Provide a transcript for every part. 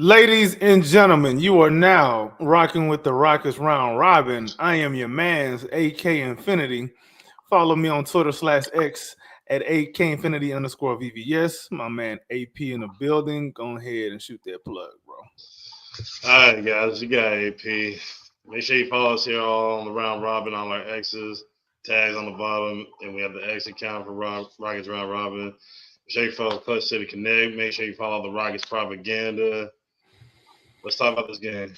Ladies and gentlemen, you are now rocking with the Rockets Round Robin. I am your man's AK Infinity. Follow me on Twitter /X at AK Infinity _ VVS. My man AP in the building. Go ahead and shoot that plug, bro. All right, guys, you got AP. Make sure you follow us here all on the round robin on our X's, tags on the bottom, and we have the X account for Rockets Round Robin. Make sure you follow Clutch City Connect. Make sure you follow the Rockets propaganda. Let's talk about this game.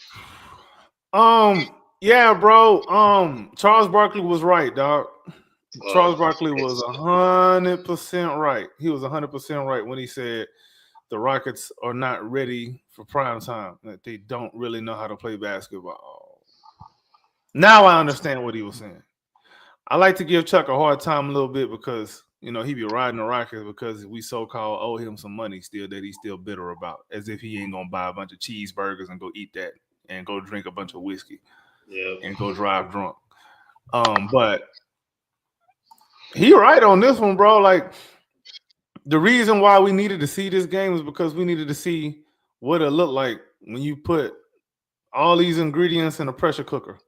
Yeah, bro. Charles Barkley was right, dog. Charles Barkley was 100% right. He was 100% right when he said the Rockets are not ready for prime time. That they don't really know how to play basketball. Now I understand what he was saying. I like to give Chuck a hard time a little bit because he be riding the Rockets because we so-called owe him some money still that he's still bitter about, as if he ain't gonna buy a bunch of cheeseburgers and go eat that and go drink a bunch of whiskey and go drive drunk. But he right on this one, bro. Like, the reason why we needed to see this game is because we needed to see what it looked like when you put all these ingredients in a pressure cooker.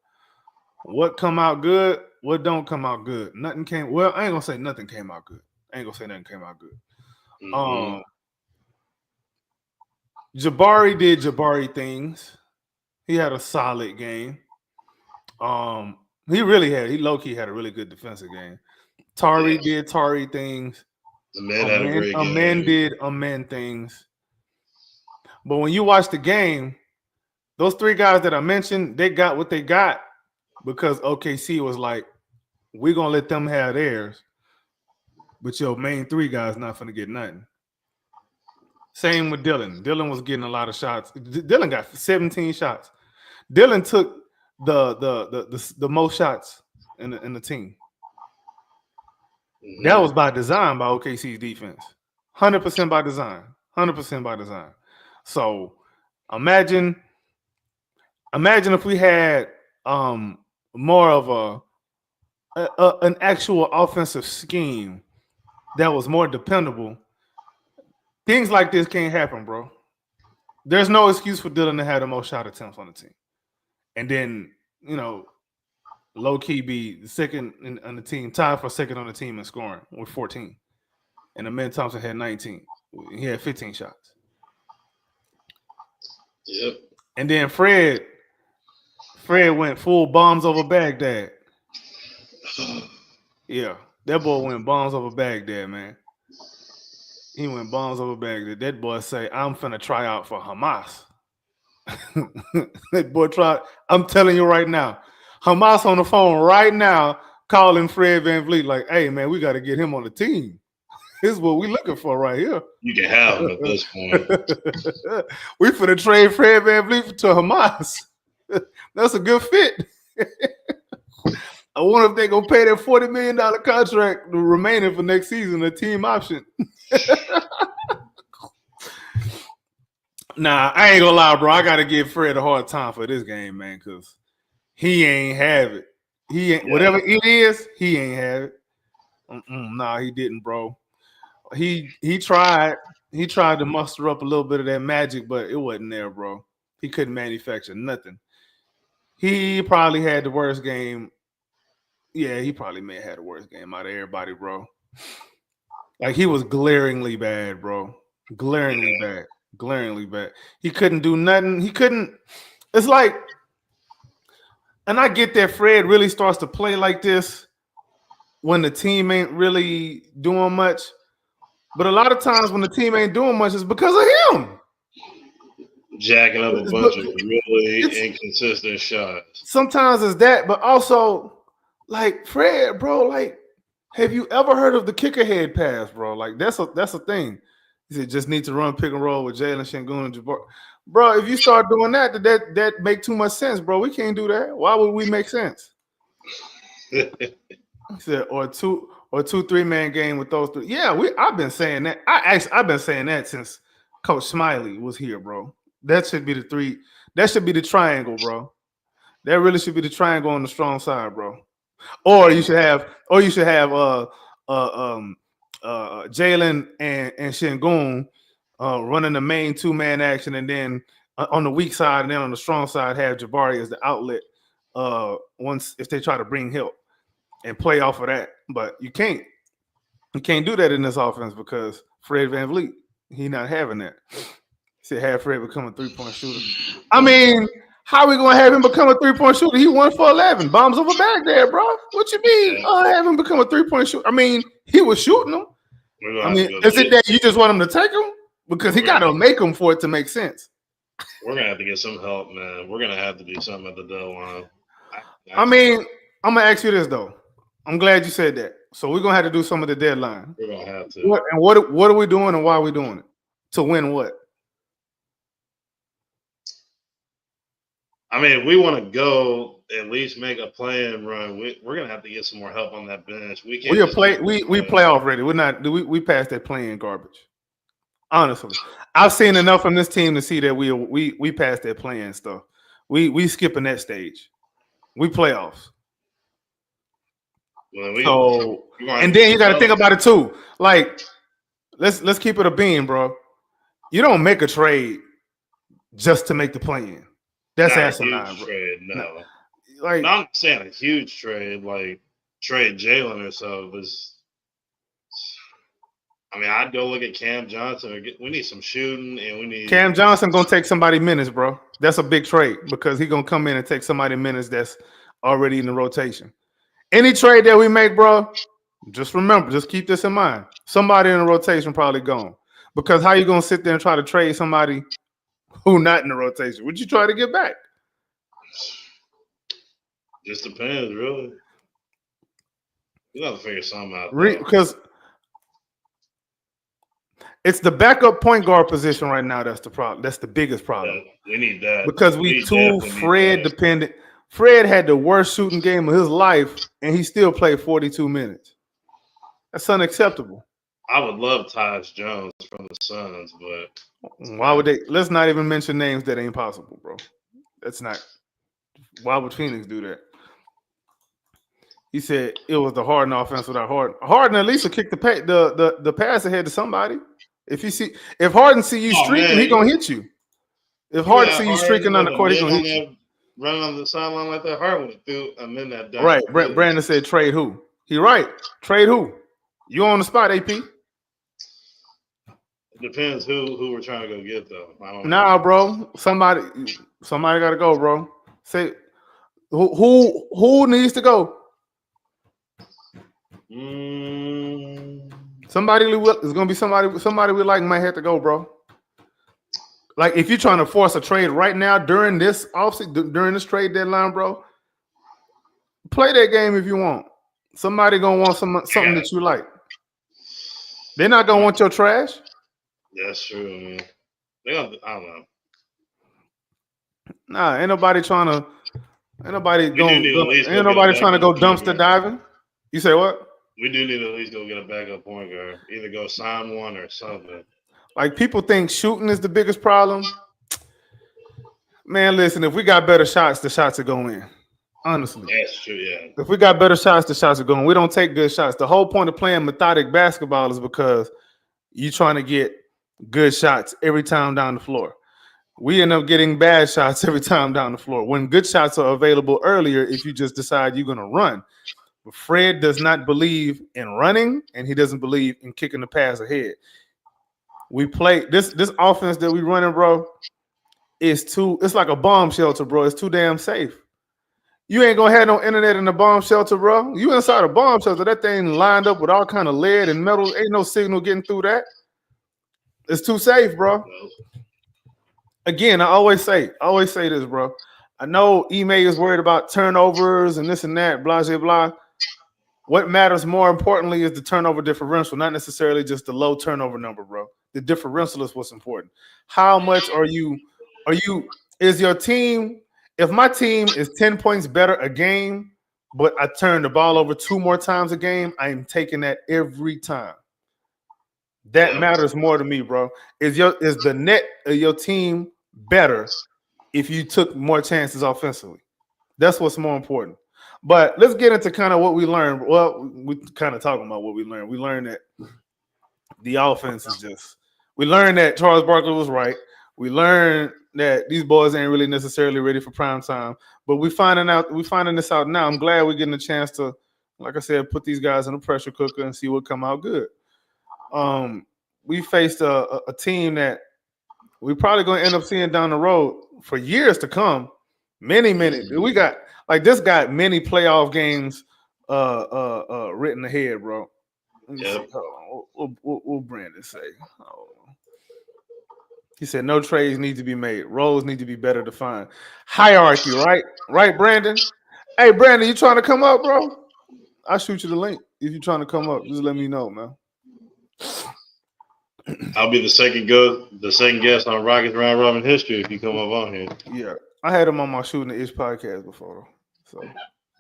What come out good, what don't come out good. Nothing came. Well, I ain't gonna say nothing came out good. I ain't gonna say nothing came out good. Jabari did Jabari things. He had a solid game. He low-key had a really good defensive game. Tari did Tari things. Amen had a great game. Amen did Amen things. But when you watch the game, those three guys that I mentioned, they got what they got because OKC was like, we're going to let them have theirs, but your main three guys not going to get nothing. Same with Dylan. Dylan was getting a lot of shots. Dylan got 17 shots. Dylan took the most shots in the team. That was by design by OKC's defense. 100% by design. 100% by design. So imagine if we had more of an actual offensive scheme that was more dependable. Things like this can't happen, bro. There's no excuse for Dylan to have the most shot attempts on the team. And then, low-key be second on the team, tied for second on the team in scoring with 14. And Amen Thompson had 19. He had 15 shots. Yep. And then Fred went full bombs over Baghdad. Yeah, that boy went bombs over Baghdad, man. He went bombs over Baghdad. That boy say, I'm finna try out for Hamas. That boy tried. I'm telling you right now, Hamas on the phone right now calling Fred VanVleet like, hey, man, we got to get him on the team. This is what we looking for right here. You can have him at this point. We finna trade Fred VanVleet to Hamas. That's a good fit. I wonder if they're going to pay that $40 million contract remaining for next season, a team option. Nah, I ain't going to lie, bro. I got to give Fred a hard time for this game, man, because he ain't have it. He ain't whatever it is, he ain't have it. Nah, he didn't, bro. He tried. He tried to muster up a little bit of that magic, but it wasn't there, bro. He couldn't manufacture nothing. He probably had the worst game. Yeah, he probably may have had the worst game out of everybody, bro. Like, he was glaringly bad, bro. Glaringly bad. He couldn't do nothing. He couldn't. It's like, and I get that Fred really starts to play like this when the team ain't really doing much. But a lot of times when the team ain't doing much, it's because of him. Jacking up a bunch of really inconsistent shots. Sometimes it's that, but also, like, Fred, bro, like, have you ever heard of the kicker head pass, bro? Like, that's a thing. He said, just need to run pick and roll with Jalen, Şengün, and Jabbar. Bro, if you start doing that make too much sense, bro. We can't do that. Why would we make sense? He said, or 2-3-man game with those three. Yeah, I've been saying that. I've been saying that since Coach Smiley was here, bro. That should be the three. That should be the triangle, bro. That really should be the triangle on the strong side, bro. Or you should have Jalen and Şengün running the main 2-man action, and then on the weak side, and then on the strong side have Jabari as the outlet. Once if they try to bring help and play off of that, but you can't do that in this offense because Fred VanVleet, he not having that. He said have Fred become a 3-point shooter. I mean, how are we gonna have him become a 3-point shooter? He 1 for 11, bombs over back there, bro. What you mean? Have him become a 3-point shooter? I mean, he was shooting them. I mean, is it that you just want him to take them? Because he got to make them for it to make sense. We're gonna have to get some help, man. We're gonna have to do something at the deadline. I mean, I'm gonna ask you this though. I'm glad you said that. So we're gonna have to do some of the deadline. We're gonna have to. What are we doing and why are we doing it? To win what? I mean, if we want to go at least make a play-in run, we're gonna have to get some more help on that bench. We can't. We playoff ready. We're not. We passed that play-in garbage. Honestly, I've seen enough from this team to see that we passed that play-in stuff. We skipping that stage. We playoffs. Well, and then you got to think about it too. Like, let's keep it a beam, bro. You don't make a trade just to make the play-in. That's asinine, bro. Trade, no. Like, I'm not saying a huge trade, like trade Jalen or so. I mean, I'd go look at Cam Johnson. We need some shooting, and we need Cam Johnson gonna take somebody minutes, bro. That's a big trade because he's gonna come in and take somebody minutes that's already in the rotation. Any trade that we make, bro, just remember, just keep this in mind. Somebody in the rotation probably gone. Because how you gonna sit there and try to trade somebody who not in the rotation? Would you try to get back? Just depends, really. You got to figure something out. Because it's the backup point guard position right now. That's the problem. That's the biggest problem. Yeah, we need that because we too Fred dependent. Fred had the worst shooting game of his life, and he still played 42 minutes. That's unacceptable. I would love Tyus Jones from the Suns, but why would they? Let's not even mention names that ain't possible, bro. That's not. Why would Phoenix do that? He said it was the Harden offense without Harden. Harden at least will kick the pass ahead to somebody. If Harden see you streaking, he gonna hit you. If Harden see you streaking on the court, he gonna hit you. Running on the sideline like that, Harden would do and then that dunk. Right. Brandon said trade who? He right. Trade who? You on the spot, AP? It depends who we're trying to go get though. I don't know. Bro. Somebody got to go, bro. Say who needs to go? Somebody is gonna be somebody we like might have to go, bro. Like if you're trying to force a trade right now during this offseason, during this trade deadline, bro, play that game if you want. Somebody gonna want something that you like. They're not gonna want your trash. That's true, man. I don't know. Nah, ain't nobody trying to go dumpster diving. You say what? We do need to at least go get a backup point guard. Either go sign one or something. Like people think shooting is the biggest problem. Man, listen, if we got better shots, the shots are going in. Honestly. That's true, yeah. If we got better shots, the shots are going. We don't take good shots. The whole point of playing methodic basketball is because you're trying to get good shots every time down the floor. We end up getting bad shots every time down the floor. When good shots are available earlier, if you just decide you're going to run. But Fred does not believe in running, and he doesn't believe in kicking the pass ahead. We play this offense that we running, bro. It's like a bomb shelter, bro. It's too damn safe. You ain't gonna have no internet in the bomb shelter, bro. You inside a bomb shelter, that thing lined up with all kind of lead and metal. Ain't no signal getting through that. It's too safe, bro. Again, I always say this, bro. I know Ime is worried about turnovers and this and that, blah, blah, blah. What matters more importantly is the turnover differential, not necessarily just the low turnover number, bro. The differential is what's important. How much is your team? If my team is 10 points better a game, but I turn the ball over 2 more times a game, I am taking that every time. That matters more to me, bro. Is the net of your team better if you took more chances offensively? That's what's more important. But let's get into kind of what we learned. Well, we kind of talking about what we learned. We learned that the offense is we learned that Charles Barkley was right. We learned that these boys ain't really necessarily ready for prime time. But we finding this out now. I'm glad we're getting a chance to, like I said, put these guys in a pressure cooker and see what come out good. We faced a team that we probably going to end up seeing down the road for years to come. Many. We got like this got many playoff games written ahead, bro. Let me see. Hold on. What Brandon say? He said no trades need to be made. Roles need to be better defined. Hierarchy, right? Right, Brandon? Hey, Brandon, you trying to come up, bro? I'll shoot you the link. If you're trying to come up, just let me know, man. I'll be the second guest on Rockets Round Robin history if you come up on here. Yeah. I had him on my Shooting the Ish podcast before, though. So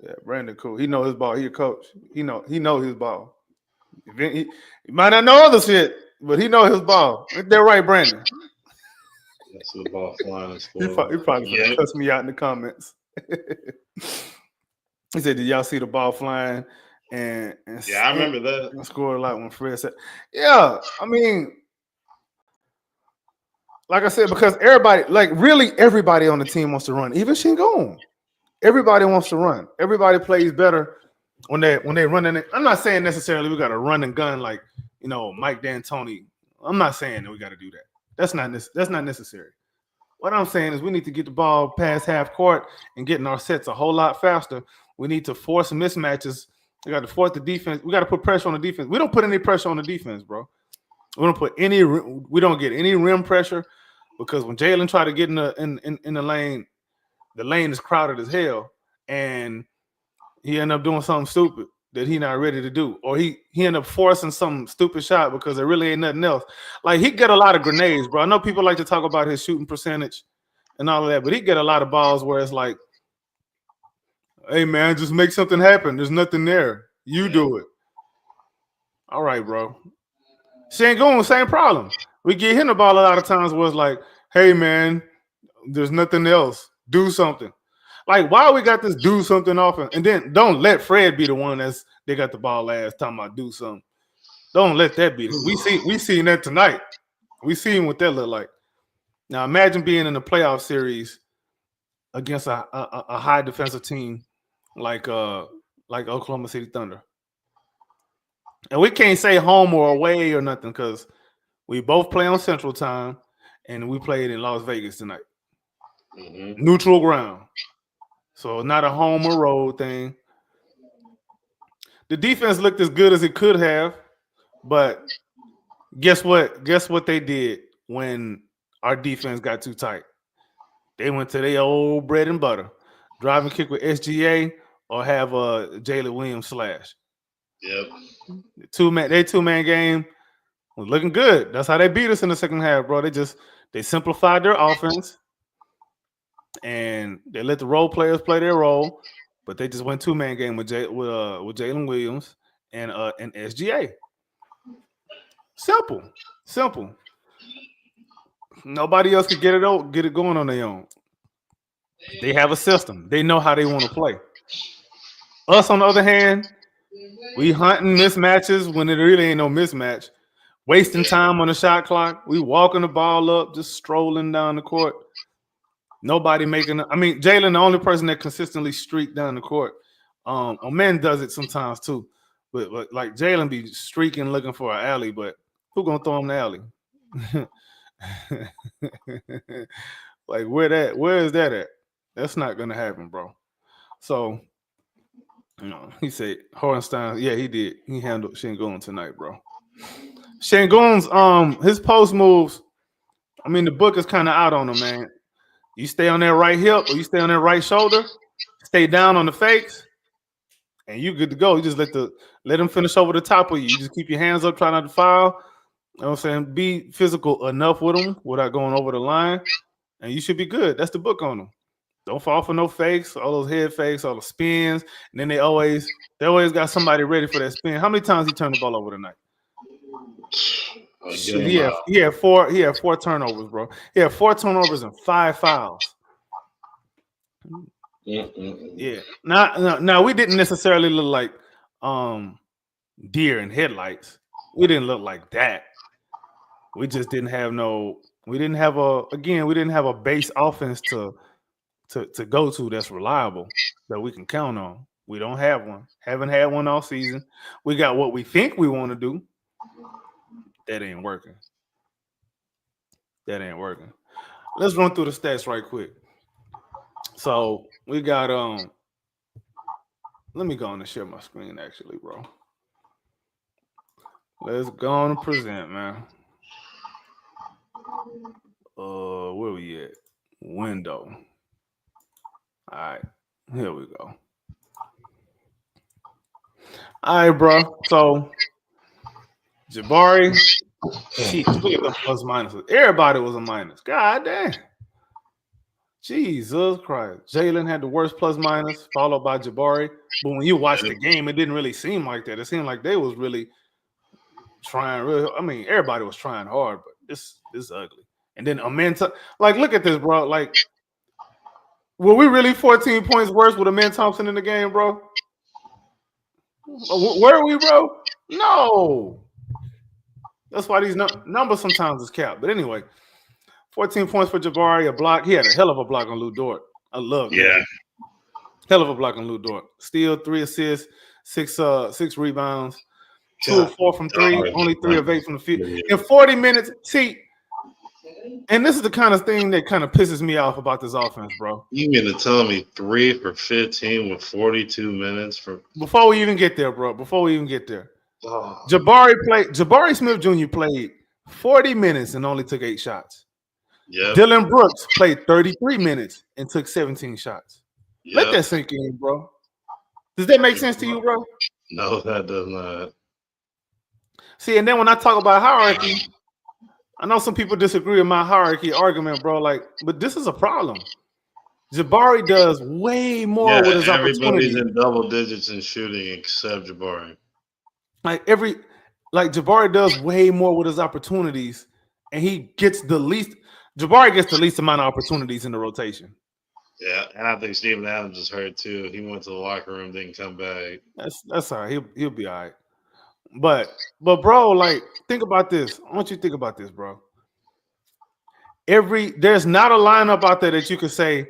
yeah, Brandon cool. He know his ball. He a coach. He know his ball. He might not know other shit, but he know his ball. They're right, Brandon. That's the ball flying. He probably gonna cuss me out in the comments. He said, "Did y'all see the ball flying?" And yeah, I remember that. And scored a lot when Fred said, "Yeah." I mean, like I said, because everybody on the team wants to run. Even Shingon, everybody wants to run. Everybody plays better when they run in it. I'm not saying necessarily we got to run and gun like Mike D'Antoni. I'm not saying that we got to do that. That's not necessary. What I'm saying is we need to get the ball past half court and getting our sets a whole lot faster. We need to force mismatches. We got to force the defense. We got to put pressure on the defense. We don't put any pressure on the defense, bro. We don't get any rim pressure because when Jalen tried to get in the lane is crowded as hell, and he ended up doing something stupid that he not ready to do, or he ended up forcing some stupid shot because there really ain't nothing else. Like he get a lot of grenades, bro. I know people like to talk about his shooting percentage and all of that, but he get a lot of balls where it's like, hey man, just make something happen. There's nothing there. You do it. All right, bro. Shangoon, same problem. We get him the ball a lot of times where it's like, hey man, there's nothing else. Do something. Like, why we got this do something offense? And then don't let Fred be the one they got the ball last talking about do something. Don't let that be. We seen that tonight. We seen what that look like. Now imagine being in a playoff series against a high defensive team like Oklahoma City Thunder. And we can't say home or away or nothing because we both play on Central Time and we played in Las Vegas tonight. Mm-hmm. Neutral ground. So not a home or road thing. The defense looked as good as it could have, but guess what? Guess what they did when our defense got too tight? They went to their old bread and butter. Drive and kick with SGA or have a Jalen Williams slash. Yep. Their two-man game was looking good. That's how they beat us in the second half, bro. They simplified their offense. And they let the role players play their role, but they just went two-man game with Jalen Williams and SGA. Simple. Nobody else could get it going on their own. They have a system. They know how they want to play. Us, on the other hand, we hunting mismatches when it really ain't no mismatch. Wasting time on the shot clock. We walking the ball up, just strolling down the court. Nobody making – I mean, Jalen, the only person that consistently streaked down the court. Men does it sometimes too. But like Jalen be streaking looking for an alley, but who going to throw him the alley? Like, where is that at? That's not going to happen, bro. So, he said Horenstein, yeah, he did. He handled Shingun tonight, bro. Shingun's, his post moves, I mean, the book is kind of out on him, man. You stay on that right hip or you stay on that right shoulder, stay down on the fakes, and you good to go. You just let them finish over the top of you. You just keep your hands up, try not to foul. You know what I'm saying? Be physical enough with them without going over the line, and you should be good. That's the book on them. Don't fall for no fakes, all those head fakes, all the spins, and then they always got somebody ready for that spin. How many times he turned the ball over tonight? He had four turnovers, bro. He had 4 turnovers and 5 fouls. Yeah. Now we didn't necessarily look like deer in headlights. We didn't look like that. We just didn't have no We didn't have a base offense to go to that's reliable that we can count on. We don't have one. Haven't had one all season. We got what we think we want to do. That ain't working. That ain't working. Let's run through the stats right quick. So we got let me go on and share my screen actually, bro. Let's go on and present, man. Where we at? Window. All right, here we go. All right, bro. So Jabari, jeez, look at the plus minuses. Everybody was a minus. God damn. Jesus Christ. Jalen had the worst plus minus, followed by Jabari. But when you watch the game, it didn't really seem like that. It seemed like they was really trying really. I mean, everybody was trying hard, but this is ugly. And then Amen, like, look at this, bro. Like, were we really 14 points worse with Amen Thompson in the game, bro? Where are we, bro? No. That's why these numbers sometimes is capped. But anyway, 14 points for Jabari, a block. He had a hell of a block on Lou Dort. I love that. Yeah. Hell of a block on Lou Dort. Steal, 3 assists, six rebounds, 2 of 4 from 3, only 3 of 8 from the field. In 40 minutes, see, and this is the kind of thing that kind of pisses me off about this offense, bro. You mean to tell me 3 for 15 with 42 minutes for before we even get there, bro? Before we even get there. Oh. Jabari Smith Jr. played 40 minutes and only took 8 shots. Yep. Dylan Brooks played 33 minutes and took 17 shots. Yep. Let that sink in, bro. Does that make sense to you, bro? No, that does not. See, and then when I talk about hierarchy, I know some people disagree with my hierarchy argument, bro. Like, but this is a problem. Jabari does way more with his opportunities. Everybody's in double digits in shooting except Jabari. Jabari does way more with his opportunities, and he gets the least. Jabari gets the least amount of opportunities in the rotation. Yeah, and I think Steven Adams is hurt too. He went to the locker room, didn't come back. That's all right. He'll be all right. But bro, like, think about this. I want you to think about this, bro. There's not a lineup out there that you could say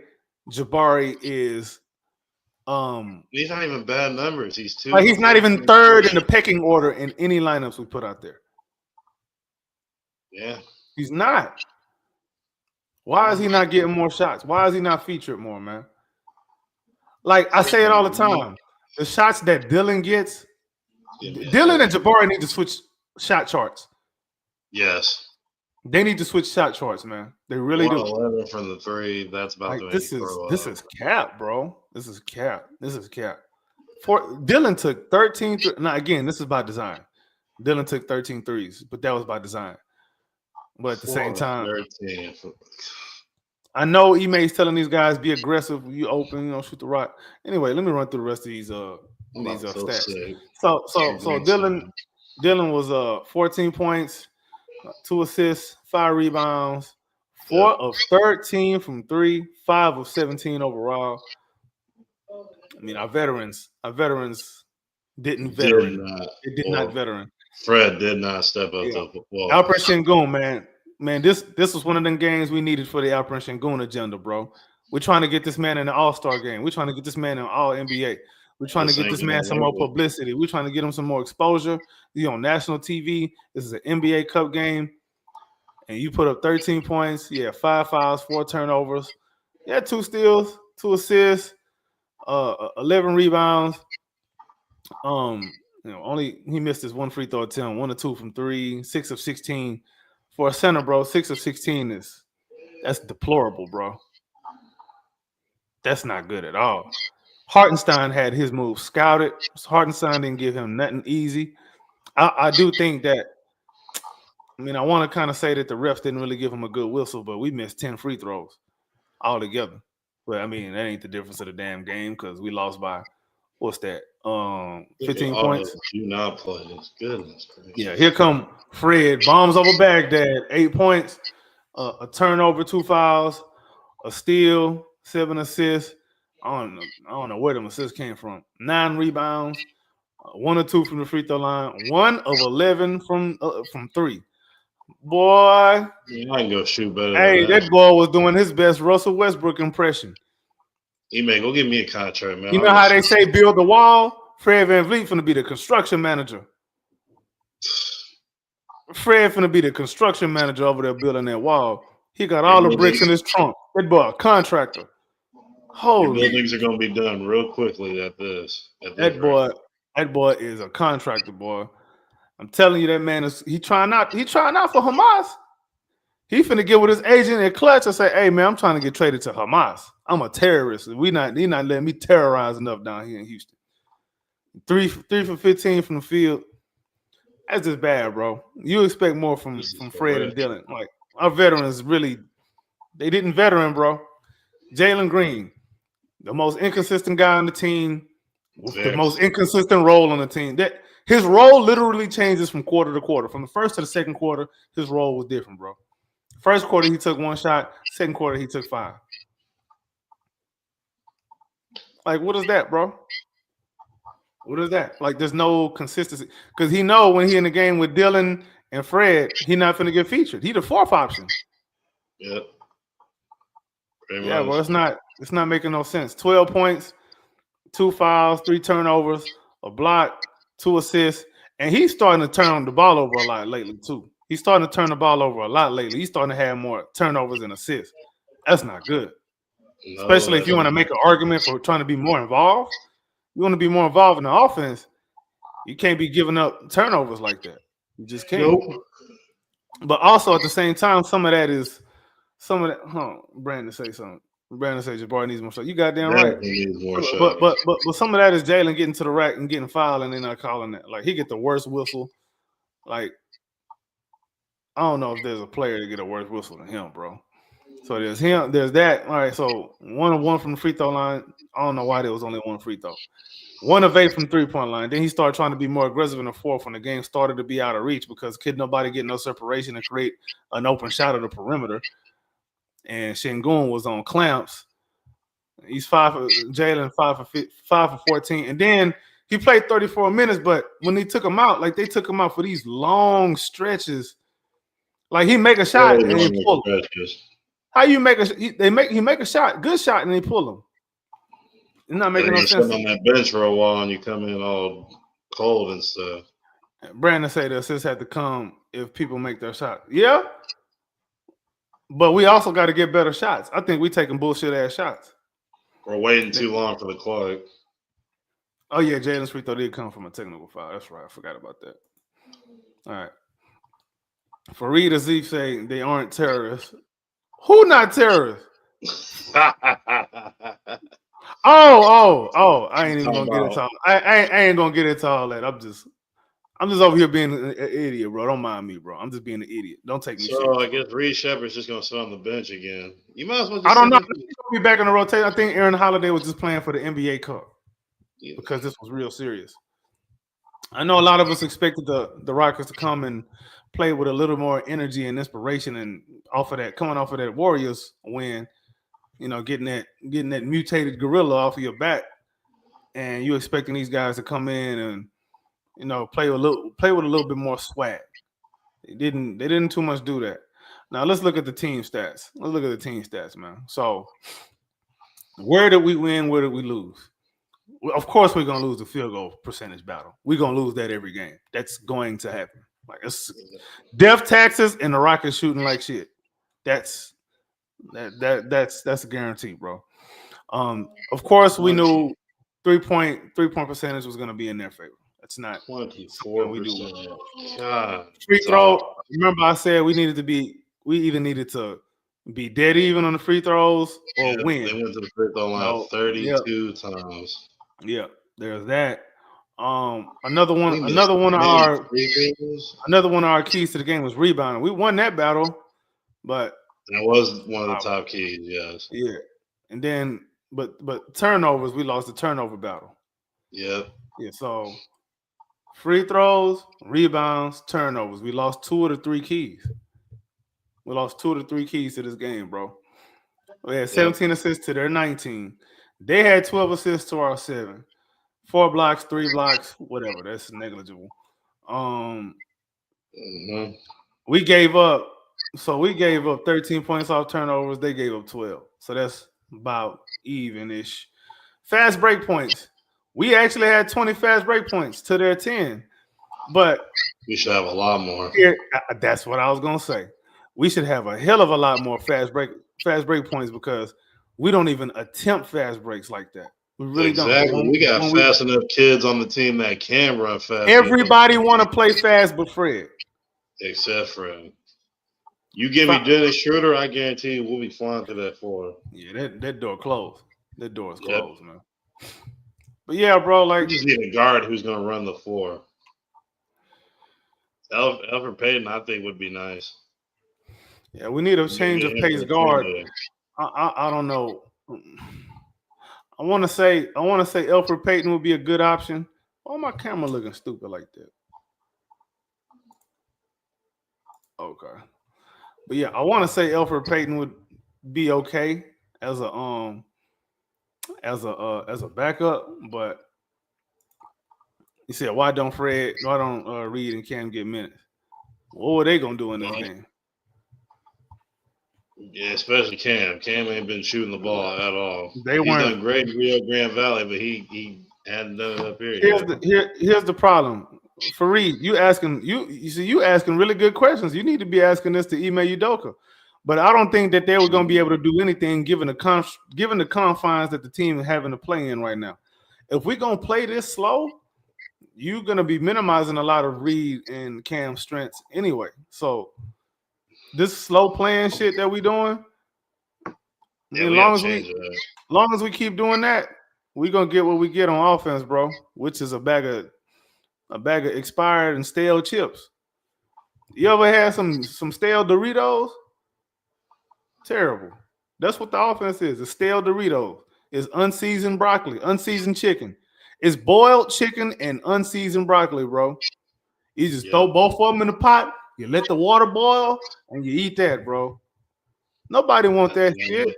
Jabari is. He's not even bad numbers. He's he's not even third in the pecking order in any lineups we put out there. Yeah, he's not. Why is he not getting more shots? Why is he not featured more, man? Like, I say it all the time. The shots that Dylan gets, Dylan and Jabari need to switch shot charts. Yes. They need to switch shot charts, man. They really do. 11 from the 3. That's about like, this is cap, bro. This is cap. Dylan took 13. Now, again, this is by design. Dylan took 13 threes, but that was by design. But at the same time, 13. I know Ime's telling these guys be aggressive, you open, shoot the rock. Anyway, let me run through the rest of these stats. So Dylan was 14 points, 2 assists, 5 rebounds, 4 of 13 from 3, 5 of 17 overall. I mean, our veterans didn't veteran. It did not veteran. Fred did not step up to the wall. Alperen Sengun, man, this was one of them games we needed for the Alperen Sengun agenda, bro. We're trying to get this man in the All-Star game. We're trying to get this man in All-NBA. We're trying to get this man some more publicity. We're trying to get him some more exposure. He's on national TV. This is an NBA Cup game. And you put up 13 points. 5 fouls, 4 turnovers. 2 steals, 2 assists, 11 rebounds. Only he missed his 1 free throw attempt, 1 or 2 from 3, 6 of 16. For a center, bro, 6 of 16 that's deplorable, bro. That's not good at all. Hartenstein had his move scouted. Hartenstein didn't give him nothing easy. I do think that, I want to kind of say that the refs didn't really give him a good whistle, but we missed 10 free throws altogether. But, that ain't the difference of the damn game because we lost by, what's that, 15 points? Do not play this. Goodness gracious. Yeah, here come Fred. Bombs over Baghdad, 8 points, a turnover, 2 fouls, a steal, 7 assists. I don't know where them assists came from. 9 rebounds, 1 or 2 from the free throw line, 1 of 11 from 3. Boy, Yeah, I can go shoot better hey, than that. that boy was doing his best Russell Westbrook impression. E-Man, go give me a contract, man. You I'll know go how they shoot. say build the wall? Fred VanVleet finna be the construction manager. Fred finna be the construction manager over there building that wall. He got Your all the bricks in buildings, his trunk. That boy a contractor. your Holy, buildings are gonna be done real quickly at this that rate. boy is a contractor, boy. I'm telling you, that man he trying out for Hamas. He finna get with his agent and clutch and say, hey man, I'm trying to get traded to Hamas. I'm a terrorist. He not letting me terrorize enough down here in Houston. Three for 15 from the field. That's just bad, bro. You expect more from This is for Fred and real. Dylan. Like our veterans really, they didn't veteran, bro. Jalen Green, the most inconsistent guy on the team, with the most inconsistent role on the team. That his role literally changes from quarter to quarter. From the first to the second quarter, his role was different, bro. First quarter he took 1 shot. Second quarter he took 5. Like what is that, bro? What is that? Like there's no consistency because he know when he in the game with Dylan and Fred, he not gonna get featured. He the 4th option. Yep. Pretty Yeah, much. bro. It's not making no sense. 12 points, 2 fouls, 3 turnovers, a block, 2 assists, and he's starting to turn the ball over a lot lately too. He's starting to turn the ball over a lot lately. He's starting to have more turnovers and assists. That's not good. No, Especially if you want to make an argument for trying to be more involved. You want to be more involved in the offense. You can't be giving up turnovers like that. You just can't. nope. But also at the same time, some of that. Brandon say something. Brandon says Jabari needs more shots. You goddamn right. Definitely needs more But some of that is Jalen getting to the rack and getting fouled, and they're not calling that. Like he get the worst whistle. Like I don't know if there's a player to get a worse whistle than him, bro. So there's him. There's that. All right. So 1-of-1 from the free throw line. I don't know why there was only 1 free throw. 1-of-8 from 3-point line. Then he started trying to be more aggressive in the 4th when the game started to be out of reach because could nobody get no separation and create an open shot of the perimeter. And Şengün was on clamps. He's Jalen 5 for 14, and then he played 34 minutes. But when they took him out, like they took him out for these long stretches. Like he make a shot and they pull him. How you make he make a shot, good shot, and they pull him. It's not making no sense. Sitting on that bench for a while and you come in all cold and stuff. Brandon said the assists had to come if people make their shot. Yeah, but we also got to get better shots. I think we taking bullshit ass shots. We're waiting too long for the clock. Oh yeah, Jalen's free throw did come from a technical foul. That's right. I forgot about that. All right. Fareed Azif say they aren't terrorists. Who not terrorists? Oh! I ain't even gonna get into all. I ain't gonna get into all that. I'm just over here being an idiot, bro. Don't mind me, bro. I'm just being an idiot. Don't take me So serious. I guess Reed Shepard's just gonna sit on the bench again. You might as well. I don't know. He's gonna be back in the rotation. I think Aaron Holiday was just playing for the NBA Cup because this was real serious. I know a lot of us expected the Rockets to come and play with a little more energy and inspiration, and coming off of that Warriors win, you know, getting that mutated gorilla off of your back, and you expecting these guys to come in and, you know, play with a little bit more swag. They didn't too much do that. Now let's look at the team stats. Let's look at the team stats, man. So where did we win? Where did we lose? Well, of course we're gonna lose the field goal percentage battle. We're gonna lose that every game. That's going to happen. Like it's death taxes and the Rockets shooting like shit. That's a guarantee, bro. Of course we knew 3-point percentage was gonna be in their favor. That's not 24%. God, free throw. Remember, I said we either needed to be dead even on the free throws or win. They went to the free throw line 32 times. Yeah, there's that. Another one of our keys to the game was rebounding. We won that battle, but that was one of the top keys. Yes. Yeah, and then but turnovers, we lost the turnover battle. Yep. Yeah. So free throws, rebounds, turnovers. We lost 2 of the 3 keys. We lost 2 of the 3 keys to this game, bro. We had 17 assists to their 19. They had 12 assists to our 7. 4 blocks, 3 blocks, whatever. That's negligible. We gave up. So we gave up 13 points off turnovers. They gave up 12. So that's about even-ish. Fast break points. We actually had 20 fast break points to their 10. But We should have a lot more. that's what I was gonna say. We should have a hell of a lot more fast break points because we don't even attempt fast breaks like that. We really Exactly. don't. We got fast enough kids on the team that can run fast. Everybody want to play fast, but Fred. Except Fred. You give me Dennis Schroeder, I guarantee you we'll be flying to that 4. Yeah, that door closed. That door is closed, man. But yeah, bro, like we just need a guard who's gonna run the 4. Elfrid Payton, I think, would be nice. Yeah, we need a change of pace guard. I don't know. I want to say Elfrid Payton would be a good option. Why my camera looking stupid like that? Okay. But yeah, I want to say Elfrid Payton would be okay as a backup, but you said why don't Reed and Cam get minutes? What were they gonna do in this game? Yeah, especially Cam. Cam ain't been shooting the ball at all. He's done great in Rio Grande Valley, but he hadn't done it up here. Here's the problem. Fareed, you asking really good questions. You need to be asking this to Ime Udoka. But I don't think that they were going to be able to do anything given the confines that the team is having to play in right now. If we're going to play this slow, you're going to be minimizing a lot of Reed and Cam's strengths anyway. So this slow playing shit that we doing, as long as we keep doing that, we're going to get what we get on offense, bro, which is a bag of expired and stale chips. You ever had some stale Doritos? Terrible. That's what the offense is. It's stale Doritos. It's unseasoned broccoli, unseasoned chicken. It's boiled chicken and unseasoned broccoli, bro. You just throw both of them in the pot, you let the water boil, and you eat that, bro. Nobody want that shit.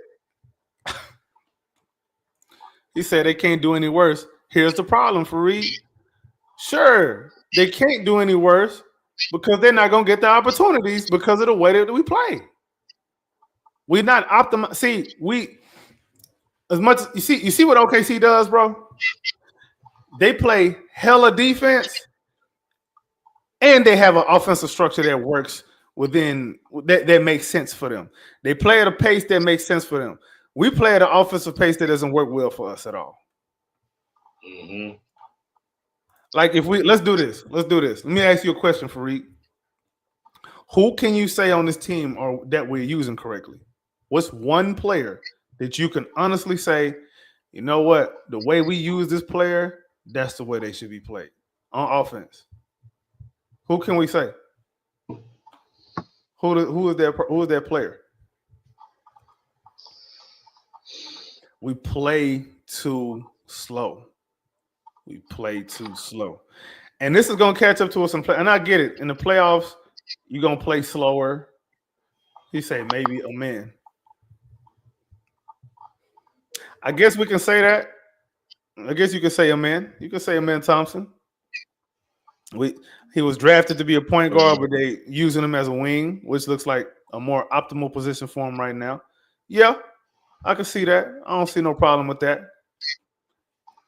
He said they can't do any worse. Here's the problem, Fareed. Sure, they can't do any worse because they're not going to get the opportunities because of the way that we play. We're not optimized. See, you see what OKC does, bro? They play hella defense and they have an offensive structure that works within that makes sense for them. They play at a pace that makes sense for them. We play at an offensive pace that doesn't work well for us at all. Mm-hmm. Like let's do this. Let me ask you a question, Fareed. Who can you say on this team or that we're using correctly? What's one player that you can honestly say, you know what, the way we use this player, that's the way they should be played on offense? Who can we say? Who is that player? We play too slow. And this is going to catch up to us in play. And I get it. In the playoffs, you're going to play slower. He say maybe a man. I guess we can say that. I guess you can say a man. You can say a man Thompson. He was drafted to be a point guard, but they using him as a wing, which looks like a more optimal position for him right now. Yeah, I can see that. I don't see no problem with that.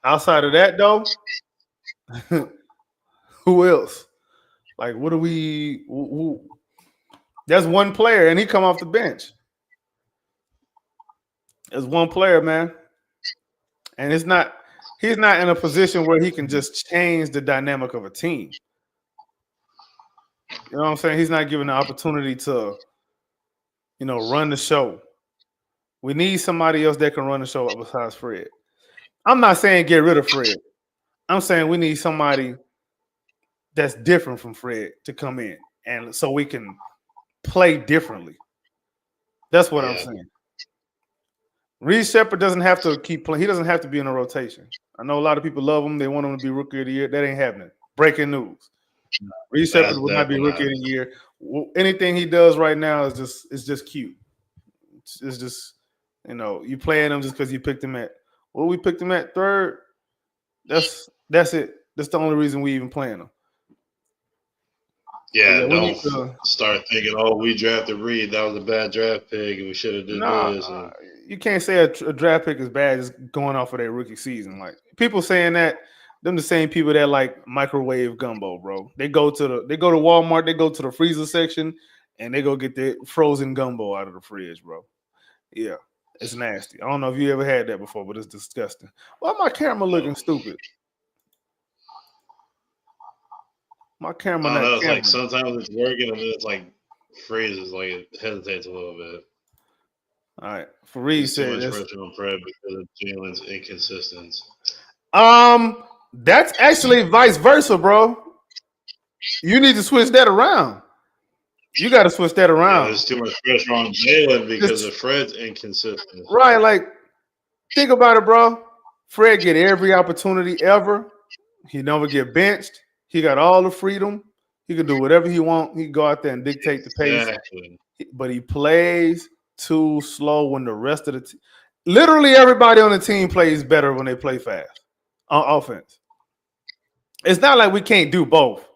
Outside of that, though, who else? Like, what do we? Who? That's one player, and he come off the bench. There's one player, man, and he's not in a position where he can just change the dynamic of a team. You know what I'm saying? He's not given the opportunity to, run the show. We need somebody else that can run the show besides Fred. I'm not saying get rid of Fred. I'm saying we need somebody that's different from Fred to come in, and so we can play differently. That's what I'm saying. Reed Shepherd doesn't have to keep playing. He doesn't have to be in a rotation. I know a lot of people love him. They want him to be Rookie of the Year. That ain't happening. Breaking news. Reed Shepherd will not be Rookie of the Year. Anything he does right now is just cute. It's just, you playing him just because you picked him at we picked him at third. That's it. That's the only reason we even playing him. Yeah, we don't need to. start thinking, oh, we drafted Reed. That was a bad draft pick, and we should have did No, this. And you can't say a draft pick is bad just going off of their rookie season. Like people saying that, them the same people that like microwave gumbo, bro. They go to Walmart, they go to the freezer section, and they go get the frozen gumbo out of the fridge, bro. Yeah, it's nasty. I don't know if you ever had that before, but it's disgusting. Why my camera looking stupid? My camera I don't not know. It's like camera. sometimes it's working, and then it's like freezes, like it hesitates a little bit. All right, Fareed There's too said much this. pressure on Fred because of Jalen's inconsistency. That's actually vice versa, bro. You need to switch that around. You got to switch that Yeah, around. there's too much pressure on Jalen because Just- of Fred's inconsistency. Right, like think about it, bro. Fred get every opportunity ever. He never get benched. He got all the freedom. He can do whatever he want. He can go out there and dictate the pace. Exactly. But he plays too slow when the rest of the team. Literally everybody on the team plays better when they play fast on offense. It's not like we can't do both.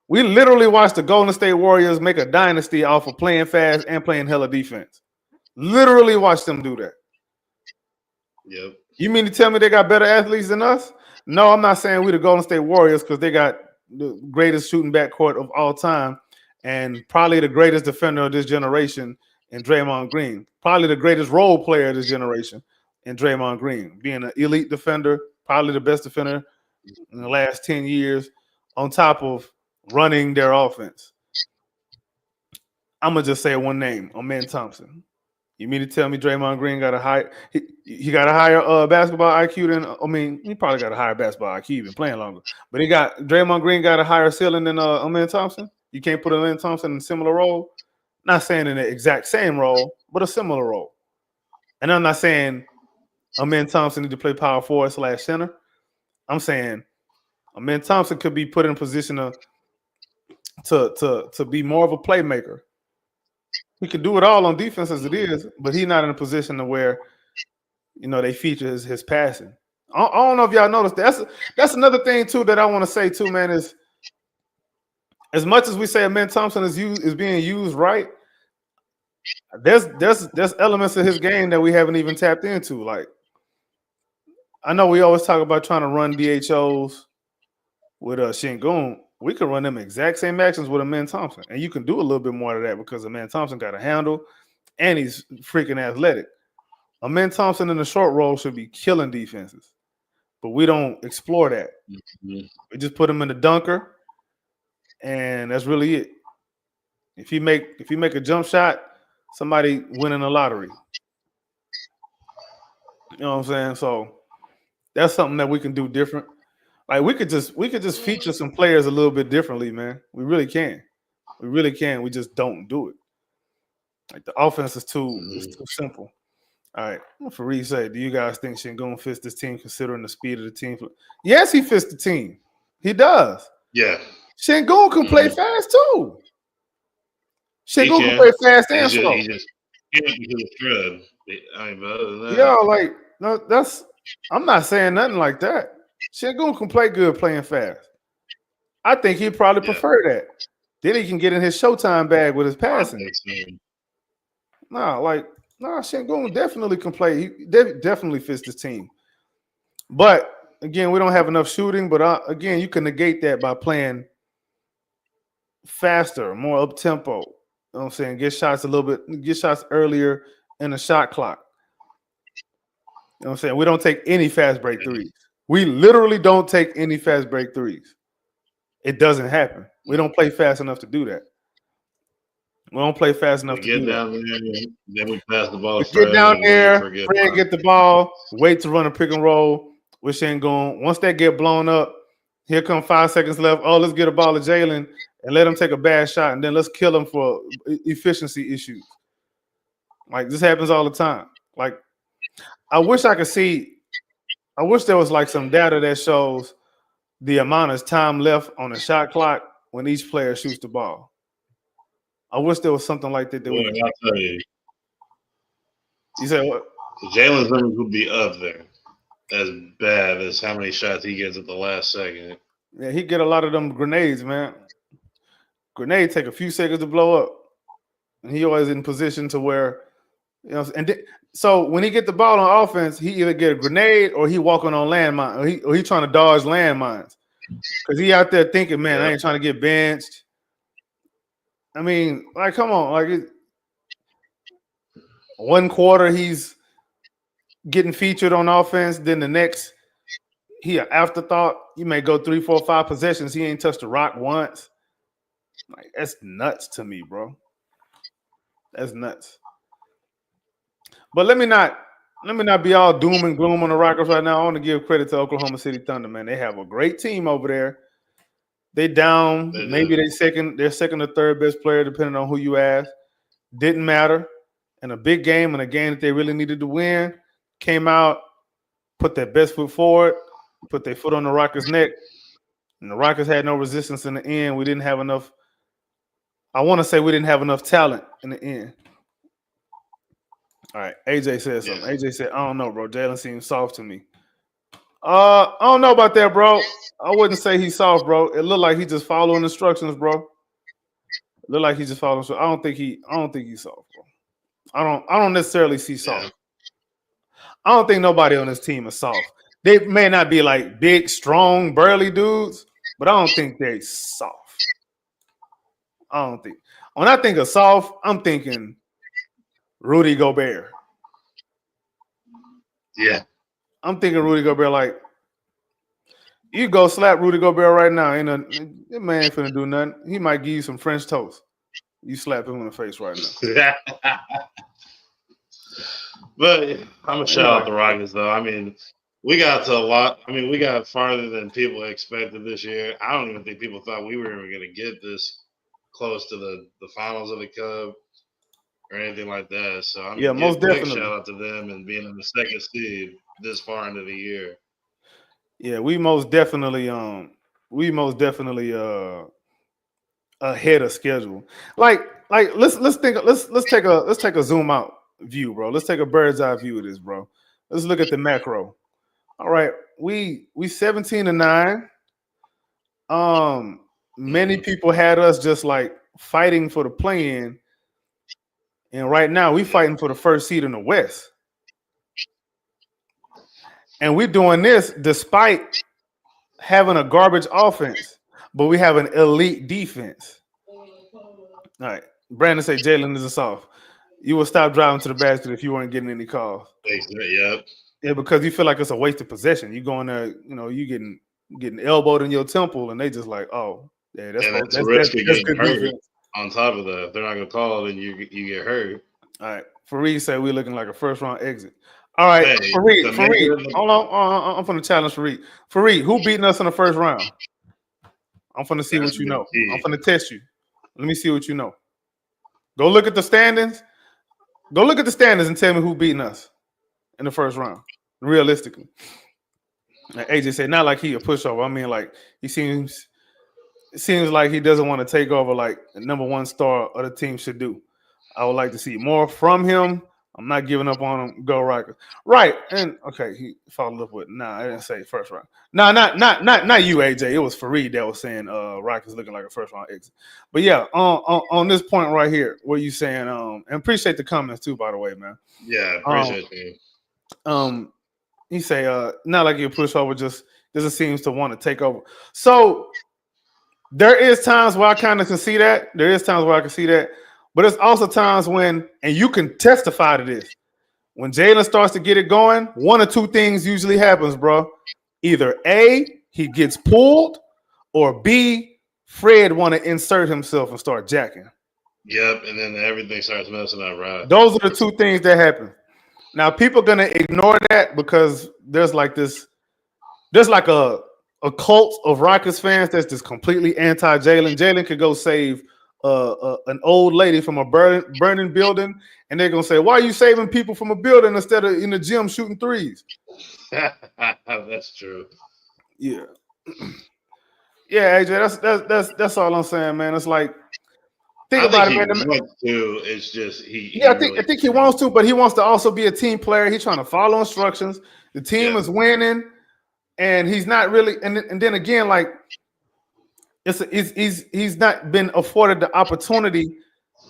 We literally watched the Golden State Warriors make a dynasty off of playing fast and playing hella defense. Literally watched them do that. Yep. You mean to tell me they got better athletes than us? No, I'm not saying we the Golden State Warriors because they got the greatest shooting backcourt of all time and probably the greatest defender of this generation in Draymond Green. Probably the greatest role player of this generation in Draymond Green. Being an elite defender, probably the best defender in the last 10 years on top of running their offense. I'm going to just say one name, Amen Thompson. You mean to tell me Draymond Green got a higher he got a higher basketball IQ than he probably got a higher basketball IQ, even playing longer. But Draymond Green got a higher ceiling than Amen Thompson. You can't put Amen Thompson in a similar role. Not saying in the exact same role, but a similar role. And I'm not saying Amen Thompson need to play power forward / center. I'm saying Amen Thompson could be put in a position to be more of a playmaker. He could do it all on defense as it is, but he's not in a position to where, they feature his passing. I don't know if y'all noticed. That's another thing too that I want to say too, man. Is as much as we say Amen Thompson is being used right, there's elements of his game that we haven't even tapped into. Like, I know we always talk about trying to run DHOs with Şengün. We could run them exact same actions with Amen Thompson, and you can do a little bit more of that because Amen Thompson got a handle, and he's freaking athletic. Amen Thompson in the short roll should be killing defenses, but we don't explore that. Mm-hmm. We just put him in the dunker, and that's really it. If you make a jump shot, somebody winning the lottery. You know what I'm saying? So that's something that we can do different. Like we could just feature some players a little bit differently, man. We really can. We really can. We just don't do it. Like the offense is too simple. All right. Fareed said, do you guys think Şengün fits this team considering the speed of the team? Yes, he fits the team. He does. Yeah. Şengün can play fast too. Şengün can play fast and slow. He just because of Fred. I mean, but other than that, yeah, like no, I'm not saying nothing like that. Şengün can play good playing fast. I think he'd probably prefer that. Then he can get in his Showtime bag with his passing. Şengün definitely can play. He definitely fits the team. But again, we don't have enough shooting. But again, you can negate that by playing faster, more up tempo. You know what I'm saying? Get shots earlier in the shot clock. You know what I'm saying? We don't take any fast break threes. We literally don't take any fast break threes. It doesn't happen. We don't play fast enough to do that. We don't play fast enough to do that. Then we pass the ball. Get down there, Fred get the ball, wait to run a pick and roll with Şengün. Once that get blown up, here come 5 seconds left. Oh, let's get a ball to Jalen and let him take a bad shot, and then let's kill him for efficiency issues. Like this happens all the time. Like I wish there was like some data that shows the amount of time left on the shot clock when each player shoots the ball. I wish there was something like that. I'll tell you. You said what? Jalen's numbers would be up there as bad as how many shots he gets at the last second. Yeah, he get a lot of them grenades, man. grenade take a few seconds to blow up, and he always in position to where, so when he get the ball on offense, he either get a grenade or he walking on landmine, or he trying to dodge landmines because he out there thinking, man, I ain't trying to get benched. I mean, like, come on, like one quarter he's getting featured on offense, then the next he an afterthought. You may go 3, 4, 5 possessions. He ain't touched the rock once. Like, that's nuts to me, bro. That's nuts. But let me not be all doom and gloom on the Rockets right now. I want to give credit to Oklahoma City Thunder, man. They have a great team over there. They down. Maybe they're second or third best player, depending on who you ask. Didn't matter. In a big game, and a game that they really needed to win, came out, put their best foot forward, put their foot on the Rockets' neck, and the Rockets had no resistance in the end. We didn't have enough. I want to say we didn't have enough talent in the end. All right, AJ said something. AJ said, I don't know, bro. Jalen seems soft to me. I don't know about that, bro. I wouldn't say he's soft, bro. It looked like he just following instructions, bro. It looked like he just following instructions. I don't think he's soft, bro. I don't necessarily see soft. Yeah. I don't think nobody on this team is soft. They may not be like big, strong, burly dudes, but I don't think they're soft. I don't think. When I think of soft, I'm thinking Rudy Gobert. Yeah. I'm thinking Rudy Gobert, like, you go slap Rudy Gobert right now. That man ain't finna do nothing. He might give you some French toast. You slap him in the face right now. But I'm going to shout out the Rockets, though. I mean, we got to a lot. I mean, we got farther than people expected this year. I don't even think people thought we were even going to get this close to the finals of the Cup or anything like that. So, I mean, most definitely. Big shout out to them and being in the second seed this far into the year. Yeah, we most definitely ahead of schedule. Like let's take a zoom out view, bro. Let's take a bird's eye view of this, bro. Let's look at the macro. All right, we 17-9. Many people had us just like fighting for the play-in, and right now we fighting for the first seed in the West. And we're doing this despite having a garbage offense, but we have an elite defense. All right. Brandon say Jalen is a soft. You will stop driving to the basket if you weren't getting any calls. Yep. Yeah, because you feel like it's a wasted possession. You going there, you getting elbowed in your temple, and they just like, oh, yeah, that's a risk of getting hurt. Defense. On top of that, if they're not gonna call, then you get hurt. All right. Fareed said we're looking like a first round exit. All right, Fareed. Hold on. I'm going to challenge Fareed. Fareed, who beating us in the first round? I'm going to see what you know. I'm going to test you. Let me see what you know. Go look at the standings. Go look at the standings and tell me who beating us in the first round, realistically. And AJ said, not like he a pushover. I mean, like, it seems like he doesn't want to take over like the number one star of the team should do. I would like to see more from him. I'm not giving up on him. Go Rockets. Right. And okay, he followed up with I didn't say first round. No, not you, AJ. It was Fareed that was saying Rockets looking like a first round exit. But yeah, on this point right here, where you saying and appreciate the comments too, by the way, man. Yeah, appreciate you. He say not like you push over, just doesn't seem to want to take over. So there is times where I kind of can see that. But there's also times when, and you can testify to this, when Jalen starts to get it going, one or two things usually happens, bro. Either A, he gets pulled, or B, Fred want to insert himself and start jacking. Yep, and then everything starts messing up, right? Those are the two things that happen. Now, people are going to ignore that because there's like a cult of Rockets fans that's just completely anti-Jalen. Jalen could go save an old lady from a burning building, and they're gonna say, "Why are you saving people from a building instead of in the gym shooting threes?" That's true. Yeah, yeah, AJ. That's all I'm saying, man. It's like think about it, man. It's just I think he wants to, but he wants to also be a team player. He's trying to follow instructions. The team is winning, and he's not really. And then again, like, He's not been afforded the opportunity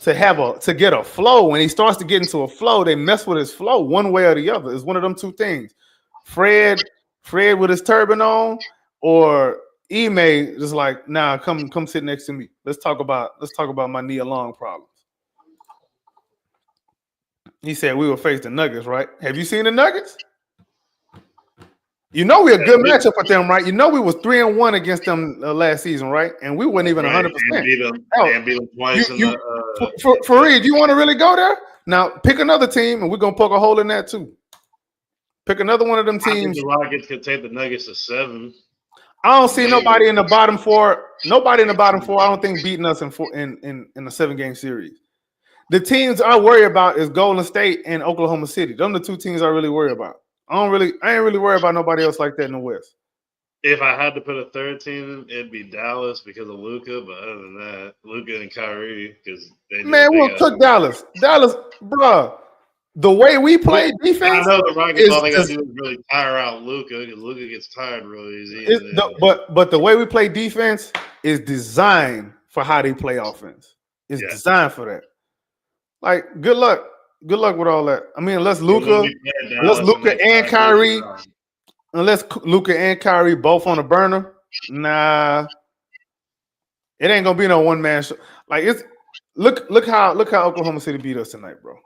to get a flow. When he starts to get into a flow, they mess with his flow one way or the other. It's one of them two things. Fred with his turban on, or Ime just like, nah, come sit next to me. Let's talk about my Nia Long problems. He said we will face the Nuggets, right? Have you seen the Nuggets? You know we're a good matchup with them, right? You know we was 3-1 against them last season, right? And we weren't even 100%. And beat them twice. Fareed, you want to really go there? Now pick another team, and we're gonna poke a hole in that too. Pick another one of them teams. I think the Rockets could take the Nuggets to 7. I don't see nobody in the bottom four. Nobody in the bottom four. I don't think beating us in a 7-game series. The teams I worry about is Golden State and Oklahoma City. Them the two teams I really worry about. I ain't really worried about nobody else like that in the West. If I had to put a third team, it'd be Dallas because of Luka. But other than that, Luka and Kyrie, because we'll cook Dallas. Dallas, bro. The way we play defense, I know the Rockets. All they got to do is really tire out Luka, because Luka gets tired really easy. But the way we play defense is designed for how they play offense. It's designed for that. Like, good luck with all that. I mean, unless Luka and Kyrie both on a burner, nah, it ain't gonna be no one man show. Like, it's look how Oklahoma City beat us tonight, bro.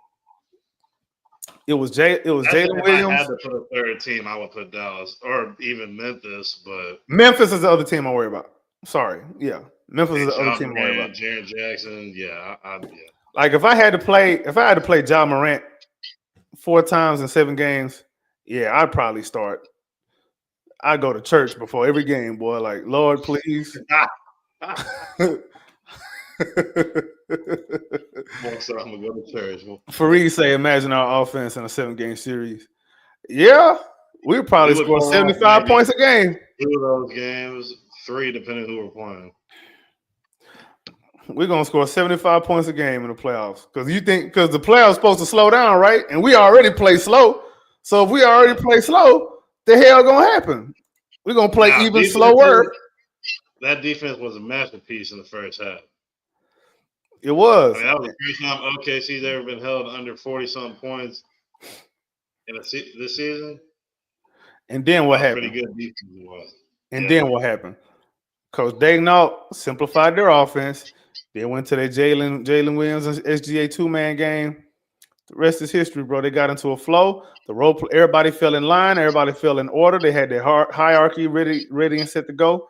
It was Jalen Williams. If I had to put a third team, I would put Dallas or even Memphis. But Memphis is the other team I worry about. Sorry, yeah, Memphis is the other team I worry about. Jaren Jackson, yeah. Like if I had to play Ja Morant 4 times in 7 games, yeah, I'd probably start. I'd go to church before every game, boy. Like, Lord, please. So I'm gonna go to church. Fareed say, imagine our offense in a 7-game series. Yeah, we'd probably score 75 points a game. 2 of those games, 3 depending who we're playing. We're gonna score 75 points a game in the playoffs. Because the playoffs supposed to slow down, right? And we already play slow. So if we already play slow, the hell gonna happen? We're gonna play even slower. That defense was a masterpiece in the first half. It was. I mean, that was the first time OKC's ever been held under 40-something points in this season. And then what happened? Pretty good defense it was. And then what happened? Coach Daignault simplified their offense. They went to their Jalen Williams and SGA 2-man game. The rest is history, bro. They got into a flow. Everybody fell in line. Everybody fell in order. They had their hierarchy ready and set to go.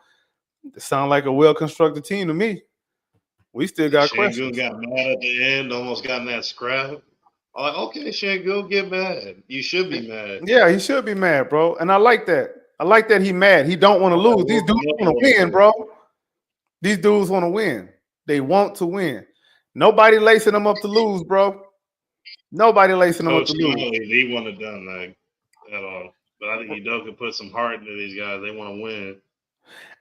It sounded like a well-constructed team to me. We still got questions. Got mad at the end, almost got in that scrap. I'm like, okay, Shangoon, get mad. You should be mad. Yeah, he should be mad, bro. And I like that. I like that he mad. He don't want to lose. These dudes want to win, bro. These dudes want to win. They want to win. Nobody lacing them up to lose, bro. Nobody lacing them up to lose. He wouldn't have done that at all. But I think he could put some heart into these guys. They want to win.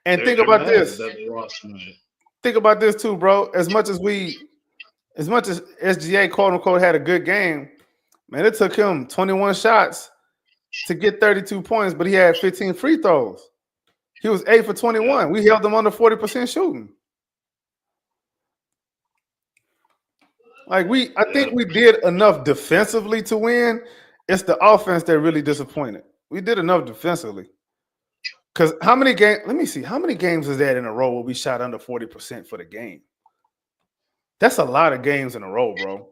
And think about this. Think about this too, bro. As much as SGA quote unquote had a good game, man, it took him 21 shots to get 32 points, but he had 15 free throws. He was 8 for 21. We held him under 40% shooting. Like I think we did enough defensively to win. It's the offense that really disappointed. We did enough defensively. Because how many games? Let me see. How many games is that in a row where we shot under 40% for the game? That's a lot of games in a row, bro. All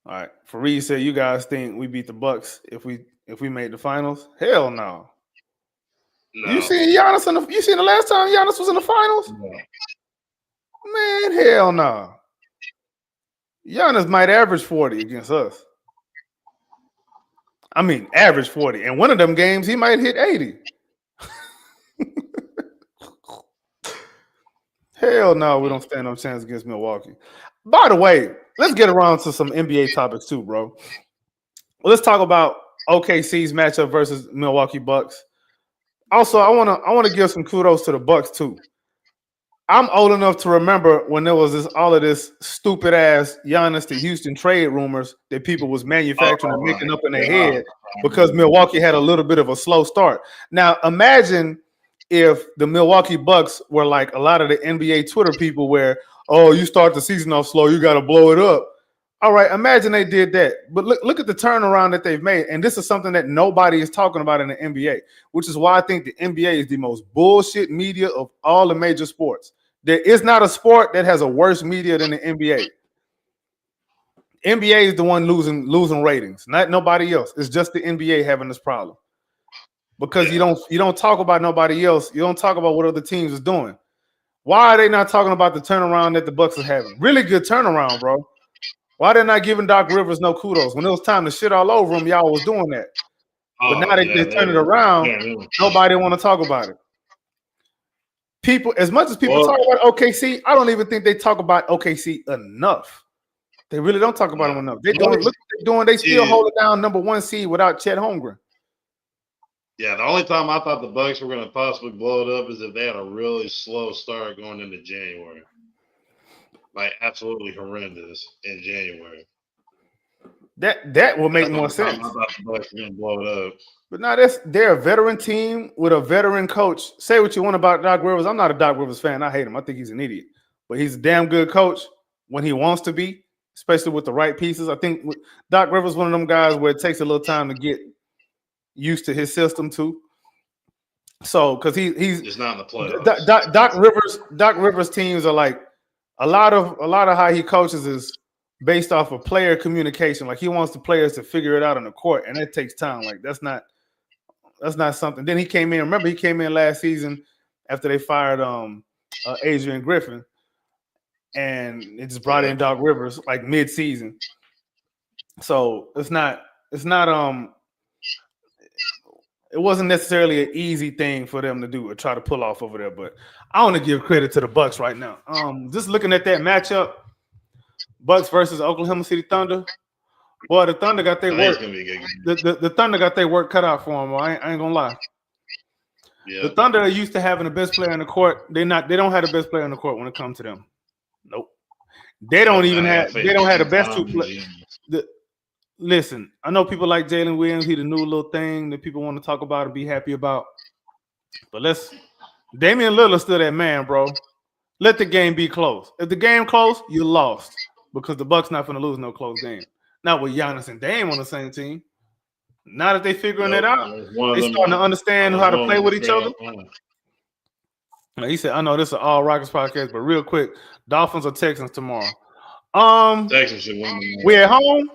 right. Fareed said, "You guys think we beat the Bucks if we made the finals?" Hell no. You seen Giannis you seen the last time Giannis was in the finals? No. Man, hell no. Giannis might average 40 against us. I mean, average 40. And one of them games, he might hit 80. Hell no, we don't stand no chance against Milwaukee. By the way, let's get around to some NBA topics too, bro. Well, let's talk about OKC's matchup versus Milwaukee Bucks. Also, I want to give some kudos to the Bucks too. I'm old enough to remember when there was all of this stupid ass Giannis to Houston trade rumors that people was manufacturing and making up in their head because Milwaukee had a little bit of a slow start. Now imagine if the Milwaukee Bucks were like a lot of the NBA Twitter people where, oh, you start the season off slow, you got to blow it up. All right, imagine they did that. But look at the turnaround that they've made. And this is something that nobody is talking about in the NBA, which is why I think the NBA is the most bullshit media of all the major sports. There is not a sport that has a worse media than the NBA. NBA is the one losing ratings, not nobody else. It's just the NBA having this problem. Because you don't talk about nobody else. You don't talk about what other teams is doing. Why are they not talking about the turnaround that the Bucks are having? Really good turnaround, bro. Why they not giving Doc Rivers no kudos? When it was time to shit all over him, y'all was doing that. But now that they turn it around, nobody want to talk about it. People, as much as people talk about OKC, I don't even think they talk about OKC enough. They really don't talk about them enough. They don't look what they're doing. They still hold it down number 1 seed without Chet Holmgren. Yeah, the only time I thought the Bucks were going to possibly blow it up is if they had a really slow start going into January. Like, absolutely horrendous in January. That will make more sense. I thought the Bucks were going to blow it up. But now they're a veteran team with a veteran coach. Say what you want about Doc Rivers. I'm not a Doc Rivers fan. I hate him. I think he's an idiot. But he's a damn good coach when he wants to be, especially with the right pieces. I think Doc Rivers is one of them guys where it takes a little time to get used to his system too. So because he's just not in the playoffs. Doc Rivers teams are like a lot of how he coaches is based off of player communication. Like he wants the players to figure it out on the court, and that takes time. Like that's not something. Then he came in. Remember, he came in last season after they fired Adrian Griffin, and it just brought in Doc Rivers like mid-season. So it wasn't necessarily an easy thing for them to do or try to pull off over there, but I want to give credit to the Bucks right now. Just looking at that matchup, Bucks versus Oklahoma City Thunder. Boy, the Thunder got their work. The Thunder got their work cut out for them. I ain't gonna lie. Yeah. The Thunder are used to having the best player in the court. They don't have the best player in the court when it comes to them. Nope. They don't have the best two players. Listen, I know people like Jalen Williams. He the new little thing that people want to talk about and be happy about. But Damian Lillard's still that man, bro. Let the game be close. If the game close, you lost because the Bucks not going to lose no close game. Not with Giannis and Dame on the same team. Now that they figuring that out, they starting to understand how to play with each other. He said, I know this is an all Rockets podcast, but real quick, Dolphins or Texans tomorrow. Texans should win. We at home?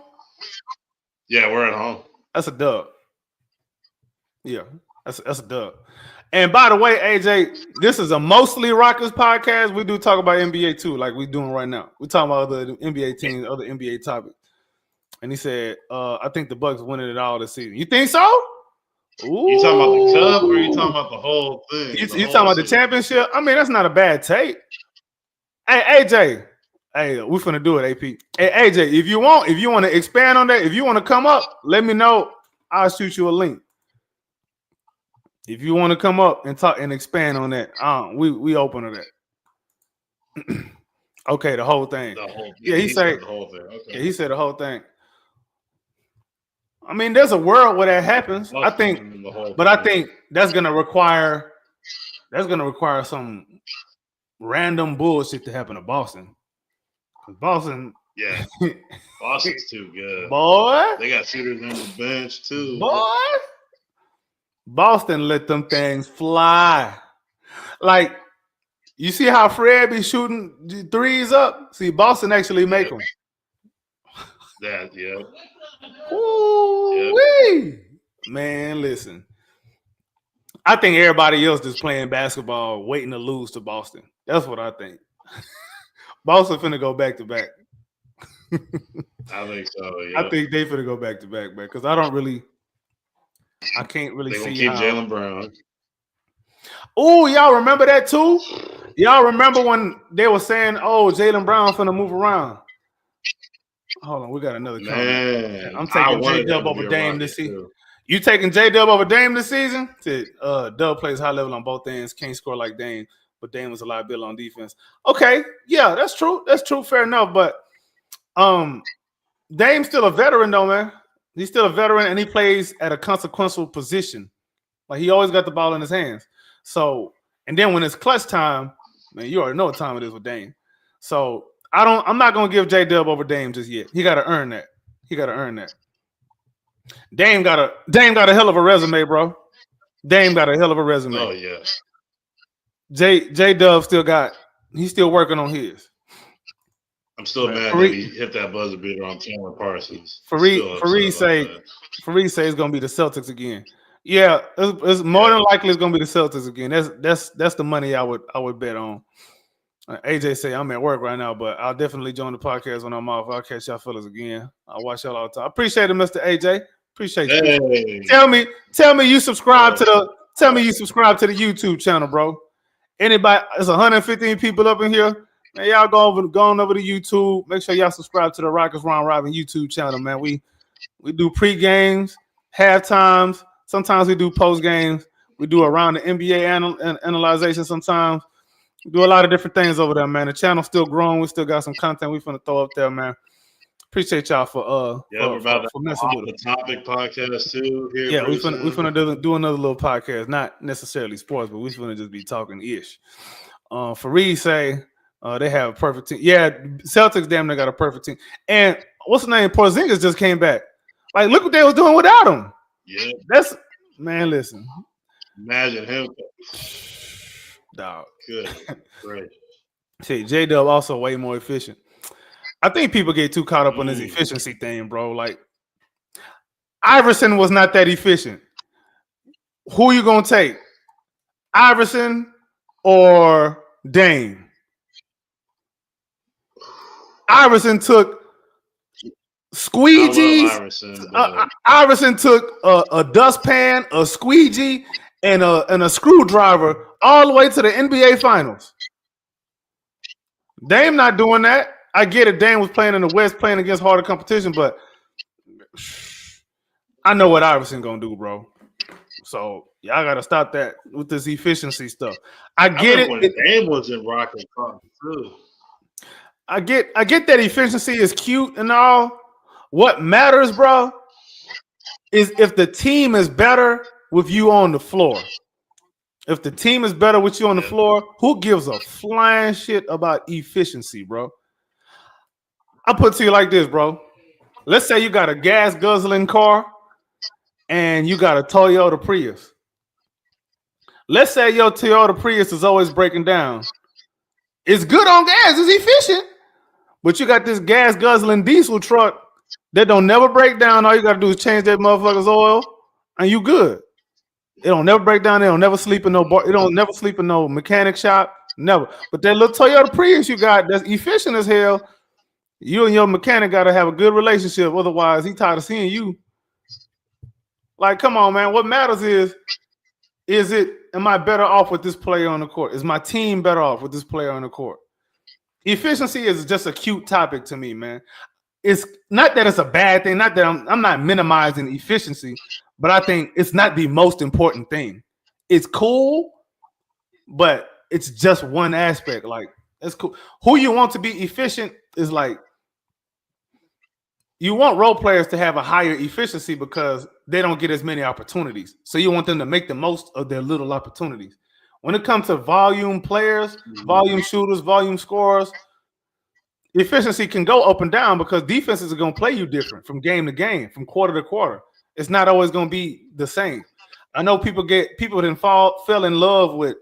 Yeah, we're at home. That's a dub. Yeah, that's a dub. And by the way, AJ, this is a mostly Rockets podcast. We do talk about NBA too, like we're doing right now. We're talking about other NBA teams, other NBA topics. And he said, I think the Bucks winning it all this season. You think so? Ooh. You talking about the cup or you talking about the whole thing? You talking about the championship? I mean, that's not a bad take. Hey, AJ. Hey, we're finna do it, AP. Hey, AJ, if you want to expand on that, if you want to come up, let me know. I'll shoot you a link. If you want to come up and talk and expand on that, we open to that. Okay, the whole thing. He said the whole thing. Okay. Yeah, he said the whole thing. I mean, there's a world where that happens. I think that's gonna require some random bullshit to happen to Boston. Boston's too good. Boy, they got shooters on the bench too. Boy, Boston let them things fly. Like, you see how Fred be shooting threes up? See, Boston actually make them. Ooh-wee. Man, listen. I think everybody else just playing basketball waiting to lose to Boston. That's what I think. Boston finna go back to back. I think so. Yeah. I think they finna go back to back, man. Because I can't really see keep Jaylen Brown. Oh, y'all remember that too? Y'all remember when they were saying, "Oh, Jaylen Brown finna move around"? Hold on, we got another comment. I'm taking J-Dub over Dame this season. You taking J-Dub over Dame this season? Dub plays high level on both ends, can't score like Dame, but Dame was a liability on defense. Okay, yeah, that's true. That's true. Fair enough. But Dame's still a veteran, though, man. He's still a veteran, and he plays at a consequential position. Like, he always got the ball in his hands. So, and then when it's clutch time, man, you already know what time it is with Dame. So I'm not gonna give J-Dub over Dame just yet. He gotta earn that. Dame got a hell of a resume, bro. Dame got a hell of a resume. Oh yeah. J-Dub he's still working on his. I'm still mad that he hit that buzzer beater on Chandler Parsons. Fareed say it's gonna be the Celtics again. Yeah, it's more than likely it's gonna be the Celtics again. That's the money I would bet on. AJ say I'm at work right now, but I'll definitely join the podcast when I'm off. I'll catch y'all fellas again. I'll watch y'all all the time. I appreciate it, Mr. AJ. Appreciate you. Hey. Tell me you subscribe to the YouTube channel, bro. Anybody? There's 115 people up in here. Man, y'all go on over to YouTube. Make sure y'all subscribe to the Rockets Round Robin YouTube channel, man. We do pre-games, half-times. Sometimes we do post-games. We do around the NBA analyzation sometimes. We do a lot of different things over there, man. The channel's still growing. We still got some content we finna throw up there, man. Appreciate y'all for messing with the topic podcast too. Here we finna do another little podcast, not necessarily sports, but we finna just be talking ish. Fareed say they have a perfect team. Yeah, Celtics damn near got a perfect team. And what's the name? Porzingis just came back. Like, look what they was doing without him. Yeah, that's man. Listen, imagine him, dog. Good, great. See, J-Dub also way more efficient. I think people get too caught up on this efficiency thing, bro. Like, Iverson was not that efficient. Who you gonna take, Iverson or Dame? Iverson took squeegees. Iverson took a dustpan, a squeegee, and a screwdriver all the way to the NBA Finals. Dame not doing that. I get it. Dame was playing in the West, playing against harder competition, but I know what Iverson gonna do, bro. So y'all gotta stop that with this efficiency stuff. I get it. When Dame was in Rockets too. I get that efficiency is cute and all. What matters, bro, is if the team is better with you on the floor. If the team is better with you on the floor, who gives a flying shit about efficiency, bro? I'll put it to you like this, bro. Let's say you got a gas guzzling car and you got a Toyota Prius. Let's say your Toyota Prius is always breaking down. It's good on gas, it's efficient, but you got this gas guzzling diesel truck that don't never break down. All you got to do is change that motherfucker's oil and you good. It don't never break down. It don't never sleep in no bar. It don't never sleep in no mechanic shop. Never. But that little Toyota Prius you got that's efficient as hell, you and your mechanic got to have a good relationship. Otherwise, he tired of seeing you. Like, come on, man. What matters am I better off with this player on the court? Is my team better off with this player on the court? Efficiency is just a cute topic to me, man. It's not that it's a bad thing. Not that I'm not minimizing efficiency, but I think it's not the most important thing. It's cool, but it's just one aspect. Like, it's cool. Who you want to be efficient is like, you want role players to have a higher efficiency because they don't get as many opportunities. So you want them to make the most of their little opportunities. When it comes to volume players, volume shooters, volume scorers, efficiency can go up and down because defenses are going to play you different from game to game, from quarter to quarter. It's not always going to be the same. I know people fell in love with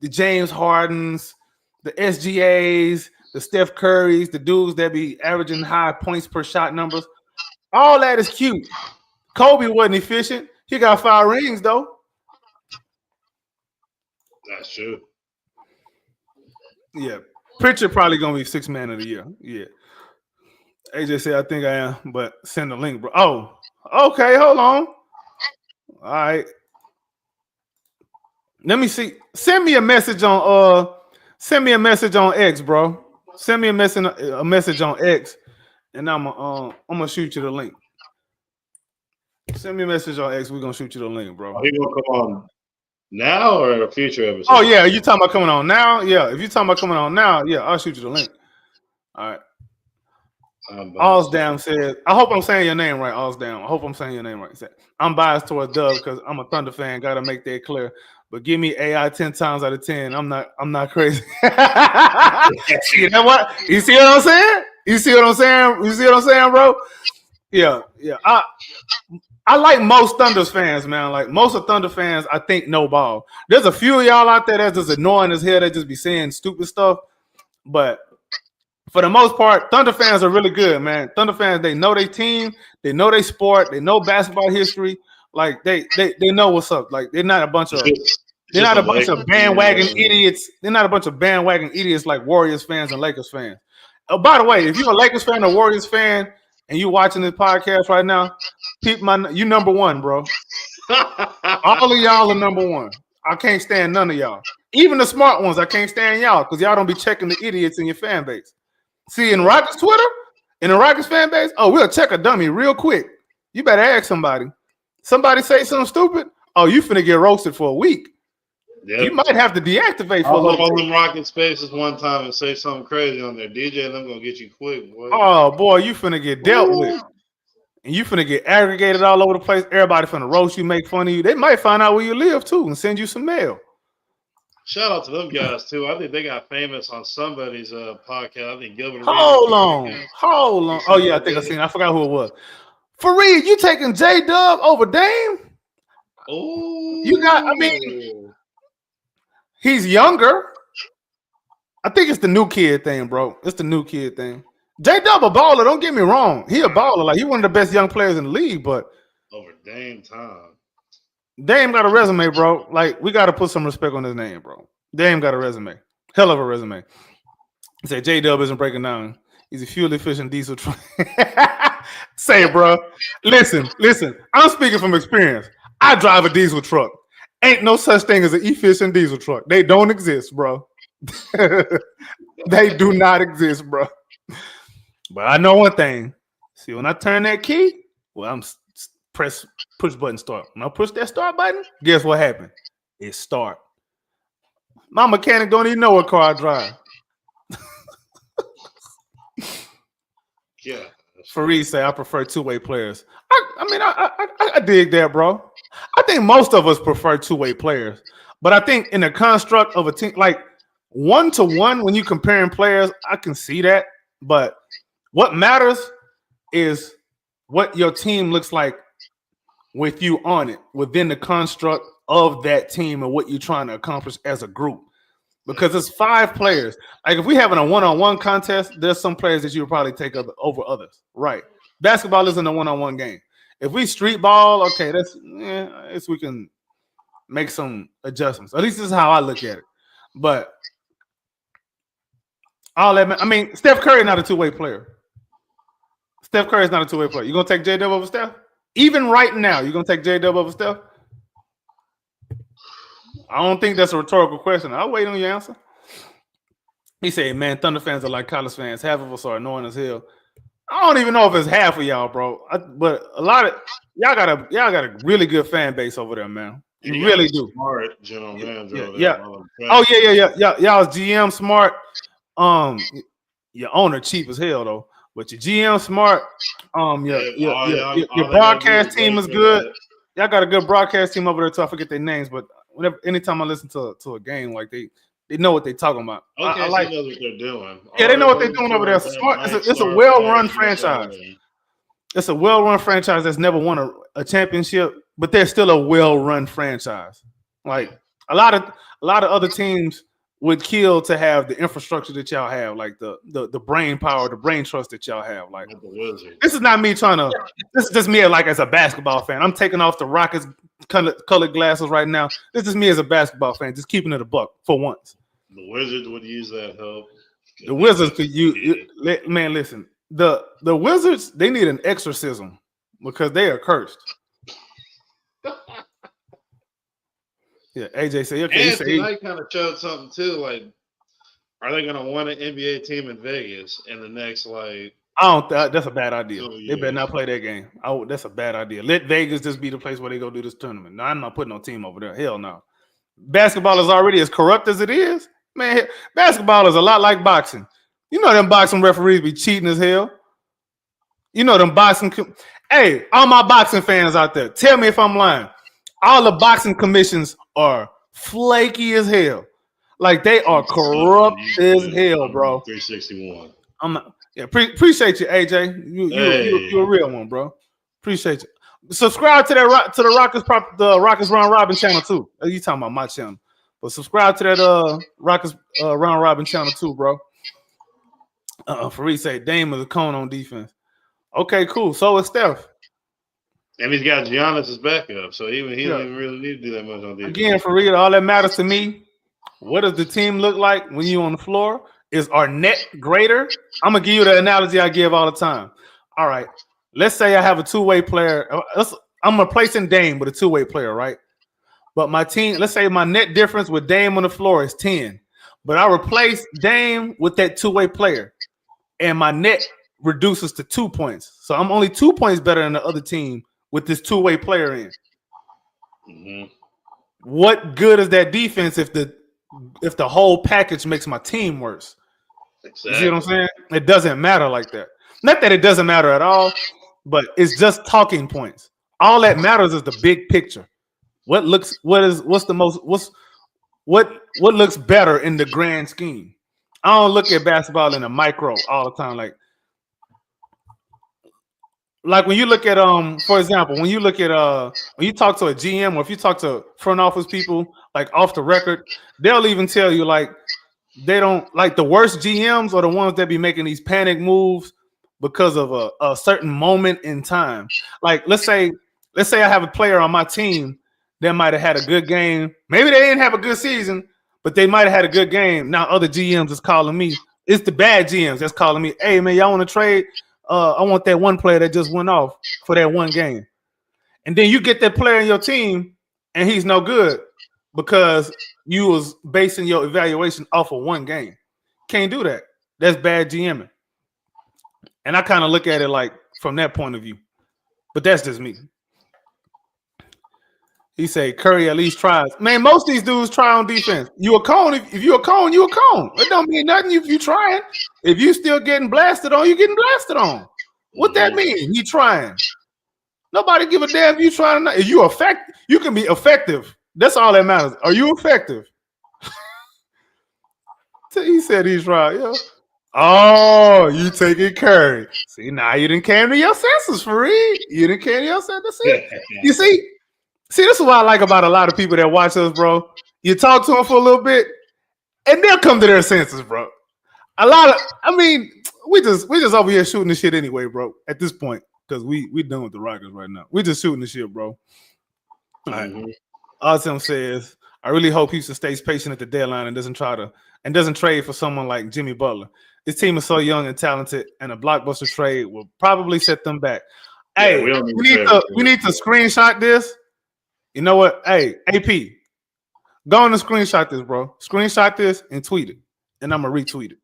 the James Hardens, the SGAs, the Steph Currys, the dudes that be averaging high points per shot numbers. All that is cute. Kobe wasn't efficient. He got 5 rings, though. That's true. Yeah. Pritchard probably going to be 6th man of the year. Yeah. AJ said, I think I am, but send the link, bro. Oh, okay. Hold on. All right. Let me see. Send me a message on X, bro. Send me a message on X, and I'm gonna shoot you the link. Send me a message on X. We're gonna shoot you the link, bro. Are you gonna come on now or a future episode? Oh yeah, you talking about coming on now? Yeah, if you talking about coming on now, yeah, I'll shoot you the link. All right. Allsdown says, I hope I'm saying your name right, Allsdown. I hope I'm saying your name right. I'm biased towards Dub because I'm a Thunder fan. Got to make that clear. But give me AI 10 times out of 10. I'm not crazy. You know what? You see what I'm saying? You see what I'm saying, bro? Yeah. I like most Thunder's fans, man. Like most of Thunder fans, I think know ball. There's a few of y'all out there that's just annoying as hell. They just be saying stupid stuff. But for the most part, Thunder fans are really good, man. Thunder fans, they know their team, they know their sport, they know basketball history. Like they know what's up. Like they're not a bunch of bandwagon idiots. They're not a bunch of bandwagon idiots like Warriors fans and Lakers fans. Oh, by the way, if you're a Lakers fan or Warriors fan and you watching this podcast right now, you number one, bro. All of y'all are number one. I can't stand none of y'all. Even the smart ones, I can't stand y'all because y'all don't be checking the idiots in your fan base. See, in Rockets Twitter, in the Rockets fan base, we'll check a dummy real quick. You better ask somebody. Somebody say something stupid, you finna get roasted for a week. Yep. You might have to deactivate for a little bit. I'll them Rocket Spaces one time and say something crazy on there. DJ and I'm gonna get you quick, boy. Oh boy, you finna get dealt with. And you finna get aggregated all over the place. Everybody finna roast you, make fun of you. They might find out where you live too and send you some mail. Shout out to them guys too. I think they got famous on somebody's podcast. I think Gilbert. Hold on. Oh yeah, I think I seen. I forgot who it was. Fareed, you taking J-Dub over Dame? Oh, he's younger. I think it's the new kid thing, bro. It's the new kid thing. J-Dub a baller. Don't get me wrong. He a baller. Like he one of the best young players in the league. But over Dame time. Dame got a resume, bro. Like we got to put some respect on his name, bro. Dame got a resume. Hell of a resume. He said J-Dub isn't breaking down. He's a fuel efficient diesel truck. Say, bro. Listen. I'm speaking from experience. I drive a diesel truck. Ain't no such thing as an efficient diesel truck. They don't exist, bro. They do not exist, bro. But I know one thing. See, when I turn that key, I'm push button start. When I push that start button, guess what happened? It start. My mechanic don't even know what car I drive. Yeah. Fareed say I prefer two-way players. I dig that, bro. I think most of us prefer two-way players. But I think in the construct of a team, like one-to-one, when you comparing players, I can see that. But what matters is what your team looks like with you on it, within the construct of that team and what you're trying to accomplish as a group. Because it's 5 players. Like if we having a one-on-one contest, there's some players that you would probably take over others. Right. Basketball isn't a one-on-one game. If we street ball, okay, we can make some adjustments. At least this is how I look at it. But Steph Curry is not a two-way player. Steph Curry is not a two-way player. You gonna take J-Dub over Steph? Even right now, you gonna take J-Dub over Steph? I don't think that's a rhetorical question. I'll wait on your answer. He said, man, Thunder fans are like college fans. Half of us are annoying as hell. I don't even know if it's half of y'all, bro. But a lot of y'all got a really good fan base over there, man. You really do. Smart general manager. Yeah. Oh yeah. Y'all's GM smart. Your owner cheap as hell though. But your GM smart. Your broadcast team is good. Y'all got a good broadcast team over there too. I forget their names, but anytime I listen to a game, like they know what they're talking about. Okay, I knows what they're doing. Yeah, they know what they're doing over there. It's a well-run franchise. It's a well-run franchise that's never won a championship, but they're still a well-run franchise. Like a lot of other teams would kill to have the infrastructure that y'all have, like the brain power, the brain trust that y'all have. Like this is not me trying to. This is just me like as a basketball fan. I'm taking off the Rockets colored glasses right now. This is me as a basketball fan, just keeping it a buck for once. The Wizards would use that help. The Wizards could use. Man, listen. The Wizards, they need an exorcism because they are cursed. Yeah, AJ said. Okay, and tonight kind of showed something too. Like, are they going to win an NBA team in Vegas in the next like? That's a bad idea. They better not play that game. That's a bad idea. Let Vegas just be the place where they go do this tournament. No, I'm not putting no team over there. Hell no. Basketball is already as corrupt as it is. Man, basketball is a lot like boxing. You know them boxing referees be cheating as hell. You know them boxing. Hey, all my boxing fans out there, tell me if I'm lying. All the boxing commissions are flaky as hell. Like they are corrupt as hell, bro. 361. Appreciate you, AJ. You a real one, bro. Appreciate you. Subscribe to the Rockets Round Robin channel too. You talking about my channel, but subscribe to that Rockets Round Robin channel too, bro. Fareed say Dame is a cone on defense. Okay, cool. So is Steph. And he's got Giannis as backup, so he don't even really need to do that much on defense. Again, Fareed, all that matters to me. What does the team look like when you're on the floor? Is our net greater? I'm gonna give you the analogy I give all the time. All right, let's say I have a two-way player. I'm replacing Dame with a two-way player, right? But my team, let's say my net difference with Dame on the floor is 10, but I replace Dame with that two-way player, and my net reduces to 2 points. So I'm only 2 points better than the other team with this two-way player in. Mm-hmm. What good is that defense if the whole package makes my team worse? Exactly. You see what I'm saying? It doesn't matter like that. Not that it doesn't matter at all, but it's just talking points. All that matters is the big picture. What looks better in the grand scheme? I don't look at basketball in a micro all the time. Like when you look at for example, when you look at when you talk to a GM or if you talk to front office people like off the record, they'll even tell you like they don't like the worst GMs are the ones that be making these panic moves because of a certain moment in time. Like let's say I have a player on my team that might have had a good game. Maybe they didn't have a good season, but they might have had a good game. Now other GMs is calling me. It's the bad GMs that's calling me. Hey man, y'all want to trade? I want that one player that just went off for that one game. And then you get that player in your team and he's no good because you was basing your evaluation off of one game. Can't do that. That's bad GMing. And I kind of look at it like from that point of view. But that's just me. He say Curry at least tries. Man, most of these dudes try on defense. You a cone. If you a cone, you a cone. It don't mean nothing if you trying. If you still getting blasted on, you getting blasted on. What that mean? He trying. Nobody give a damn if you trying. If you effective, you can be effective. That's all that matters. Are you effective? He said he's right. Yeah. Oh, you taking Curry. See, now you didn't came to your senses, Fareed. You didn't came to your senses. You see, this is what I like about a lot of people that watch us, bro. You talk to them for a little bit, and they'll come to their senses, bro. We just over here shooting the shit anyway, bro. At this point, because we done with the Rockets right now. We just shooting the shit, bro. All right. Awesome says, I really hope Houston stays patient at the deadline and doesn't trade for someone like Jimmy Butler. This team is so young and talented, and a blockbuster trade will probably set them back. Hey, we need to screenshot this. You know what? Hey, AP, go on and screenshot this, bro. Screenshot this and tweet it, and I'm gonna retweet it.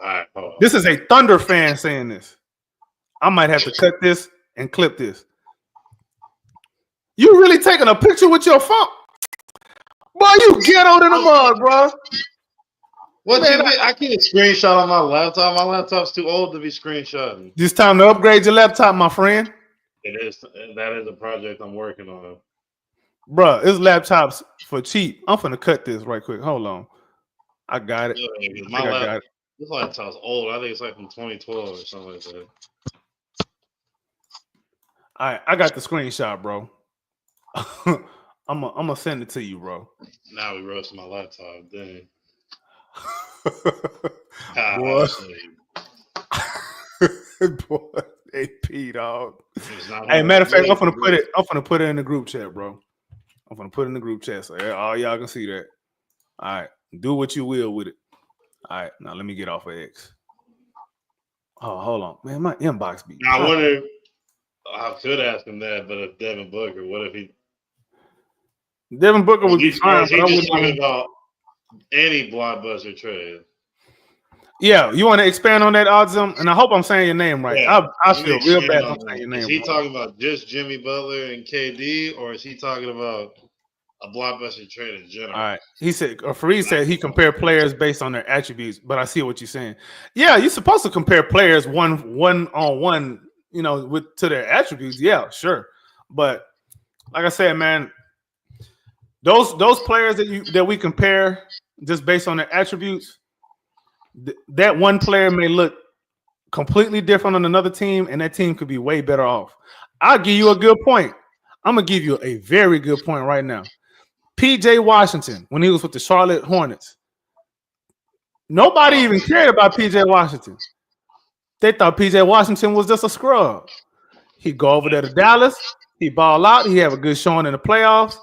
All right, this is a Thunder fan saying this. I might have to cut this and clip this. You really taking a picture with your phone? Boy, you ghetto in the mud, bro. What man, I can't screenshot on my laptop. My laptop's too old to be screenshotting. It's time to upgrade your laptop, my friend. It is. That is a project I'm working on. Bruh, it's laptops for cheap. I'm finna cut this right quick. Hold on. I got it. Yeah, I got it. This laptop's old. I think it's like from 2012 or something like that. All right, I got the screenshot, bro. I'm gonna send it to you, bro. Now we roasting my laptop. Dang. Boy. Boy, AP dog. Hey, matter of fact, I'm gonna put it in the group chat, bro. I'm gonna put it in the group chat so all y'all can see that. All right, do what you will with it. All right, now let me get off of X. Oh, hold on, man, my inbox be. I wonder. I could ask him that, but if Devin Booker, what if he? Devin Booker would be fine. But I talking about any blockbuster trade. Yeah, you want to expand on that, Odzum? And I hope I'm saying your name right. Yeah, I feel real bad I'm saying your name. Is he talking about just Jimmy Butler and KD, or is he talking about a blockbuster trade in general? All right. He said, or Fareed said he compared players based on their attributes, but I see what you're saying. Yeah, you're supposed to compare players one on one, to their attributes. Yeah, sure. But like I said, man, Those players that we compare just based on their attributes, that one player may look completely different on another team, and that team could be way better off. I'll give you a good point. I'm gonna give you a very good point right now. PJ Washington, when he was with the Charlotte Hornets, nobody even cared about PJ Washington. They thought PJ Washington was just a scrub. He'd go over there to Dallas, he ball out, he have a good showing in the playoffs.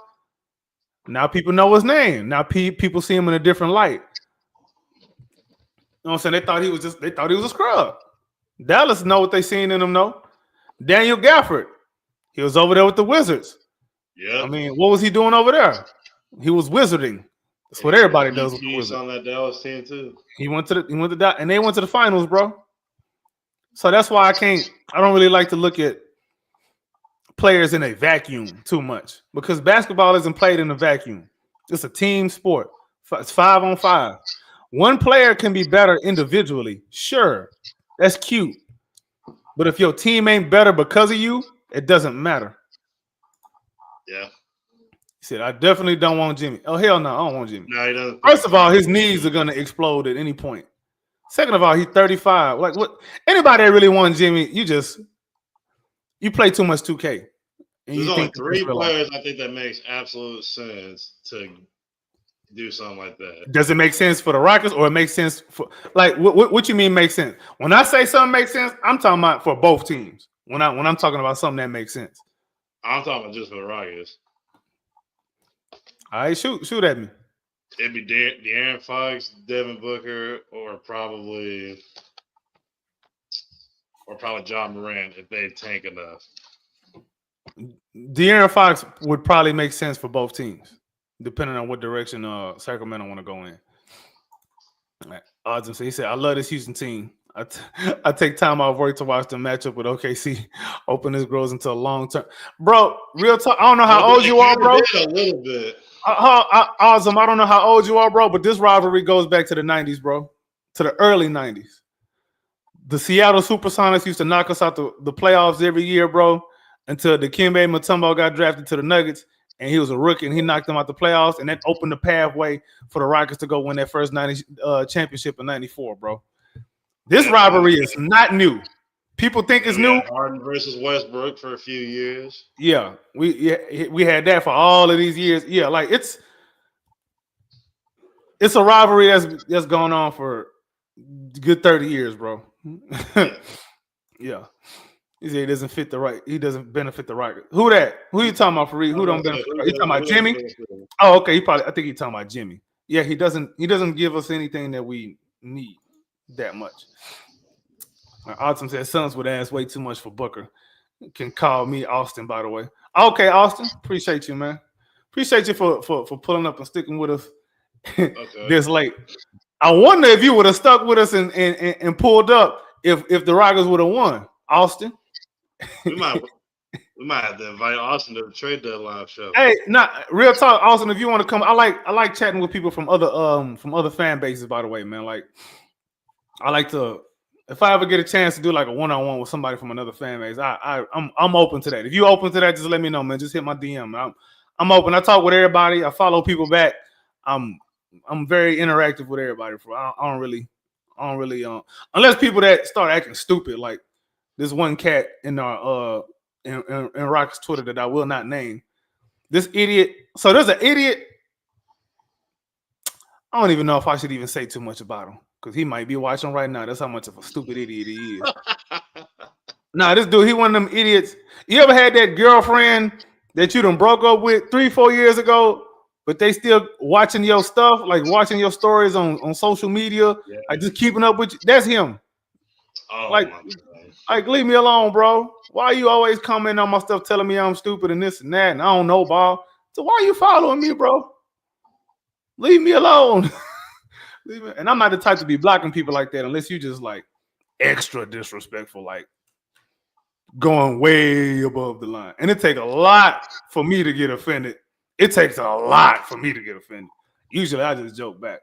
Now people know his name. Now people see him in a different light. You know what I'm saying? They thought he was a scrub. Dallas know what they seen in him, though. Daniel Gafford, he was over there with the Wizards. Yeah. I mean, what was he doing over there? He was wizarding. That's what everybody does with the Wizards. On that Dallas team too. He went to and they went to the finals, bro. So that's why I don't really like to look at players in a vacuum too much, because basketball isn't played in a vacuum. It's a team sport. It's 5-on-5. One player can be better individually. Sure, that's cute. But if your team ain't better because of you, it doesn't matter. Yeah. He said, I definitely don't want Jimmy. Oh, hell no, I don't want Jimmy. No, he doesn't. First of all, his knees are going to explode at any point. Second of all, he's 35. Like, what? Anybody that really wants Jimmy, you play too much 2K. There's only 3 players I think that makes absolute sense to do something like that. Does it make sense for the Rockets, or it makes sense for, like, what you mean makes sense? When I say something makes sense, I'm talking about for both teams. When I'm talking about something that makes sense, I'm talking about just for the Rockets. All right, shoot at me. It'd be De'Aaron Fox, Devin Booker, or probably John Morant if they tank enough. De'Aaron Fox would probably make sense for both teams, depending on what direction Sacramento want to go in. Odds, he said, I love this Houston team. I take time off work to watch the matchup with OKC. Open this grows into a long term. Bro, real talk. I don't know how old you are, bro. A little bit. Awesome. I don't know how old you are, bro, but this rivalry goes back to the 90s, bro. To the early 90s. The Seattle Supersonics used to knock us out the playoffs every year, bro, until Dikembe Mutombo got drafted to the Nuggets, and he was a rookie, and he knocked them out the playoffs, and that opened the pathway for the Rockets to go win that first 90 championship in 94, bro. This rivalry is not new. People think it's new. Harden versus Westbrook for a few years. Yeah, we had that for all of these years. Yeah, like it's a rivalry that's gone on for a good 30 years, bro. Yeah. He said he doesn't fit the right. He doesn't benefit the Rockets. Who that? Who you talking about, Fareed? Who don't benefit? You talking about Jimmy? Oh, okay. I think he's talking about Jimmy. Yeah, he doesn't give us anything that we need that much. Autumn said Suns would ask way too much for Booker. You can call me Austin, by the way. Okay, Austin. Appreciate you, man. Appreciate you for pulling up and sticking with us this late. I wonder if you would have stuck with us and pulled up if the Rockets would have won, Austin. We might have to invite Austin to the trade deadline show. Hey, real talk, Austin. If you want to come, I like chatting with people from other fan bases. By the way, man, like I like to. If I ever get a chance to do like a one-on-one with somebody from another fan base, I'm open to that. If you open to that, just let me know, man. Just hit my DM. I'm open. I talk with everybody. I follow people back. I'm very interactive with everybody. I don't really unless people that start acting stupid, like this one cat in our in Rock's Twitter that I will not name. This idiot. So there's an idiot. I don't even know if I should even say too much about him, because he might be watching right now. That's how much of a stupid idiot he is. Nah, this dude, he one of them idiots. You ever had that girlfriend that you done broke up with 3-4 years ago, but they still watching your stuff, like watching your stories on social media, like just keeping up with you? That's him. Oh, like leave me alone, bro. Why are you always commenting on my stuff, telling me I'm stupid and this and that, and I don't know, ball? So why are you following me, bro? Leave me alone. And I'm not the type to be blocking people like that unless you just like extra disrespectful, like going way above the line. And it takes a lot for me to get offended. It takes a lot for me to get offended. Usually I just joke back.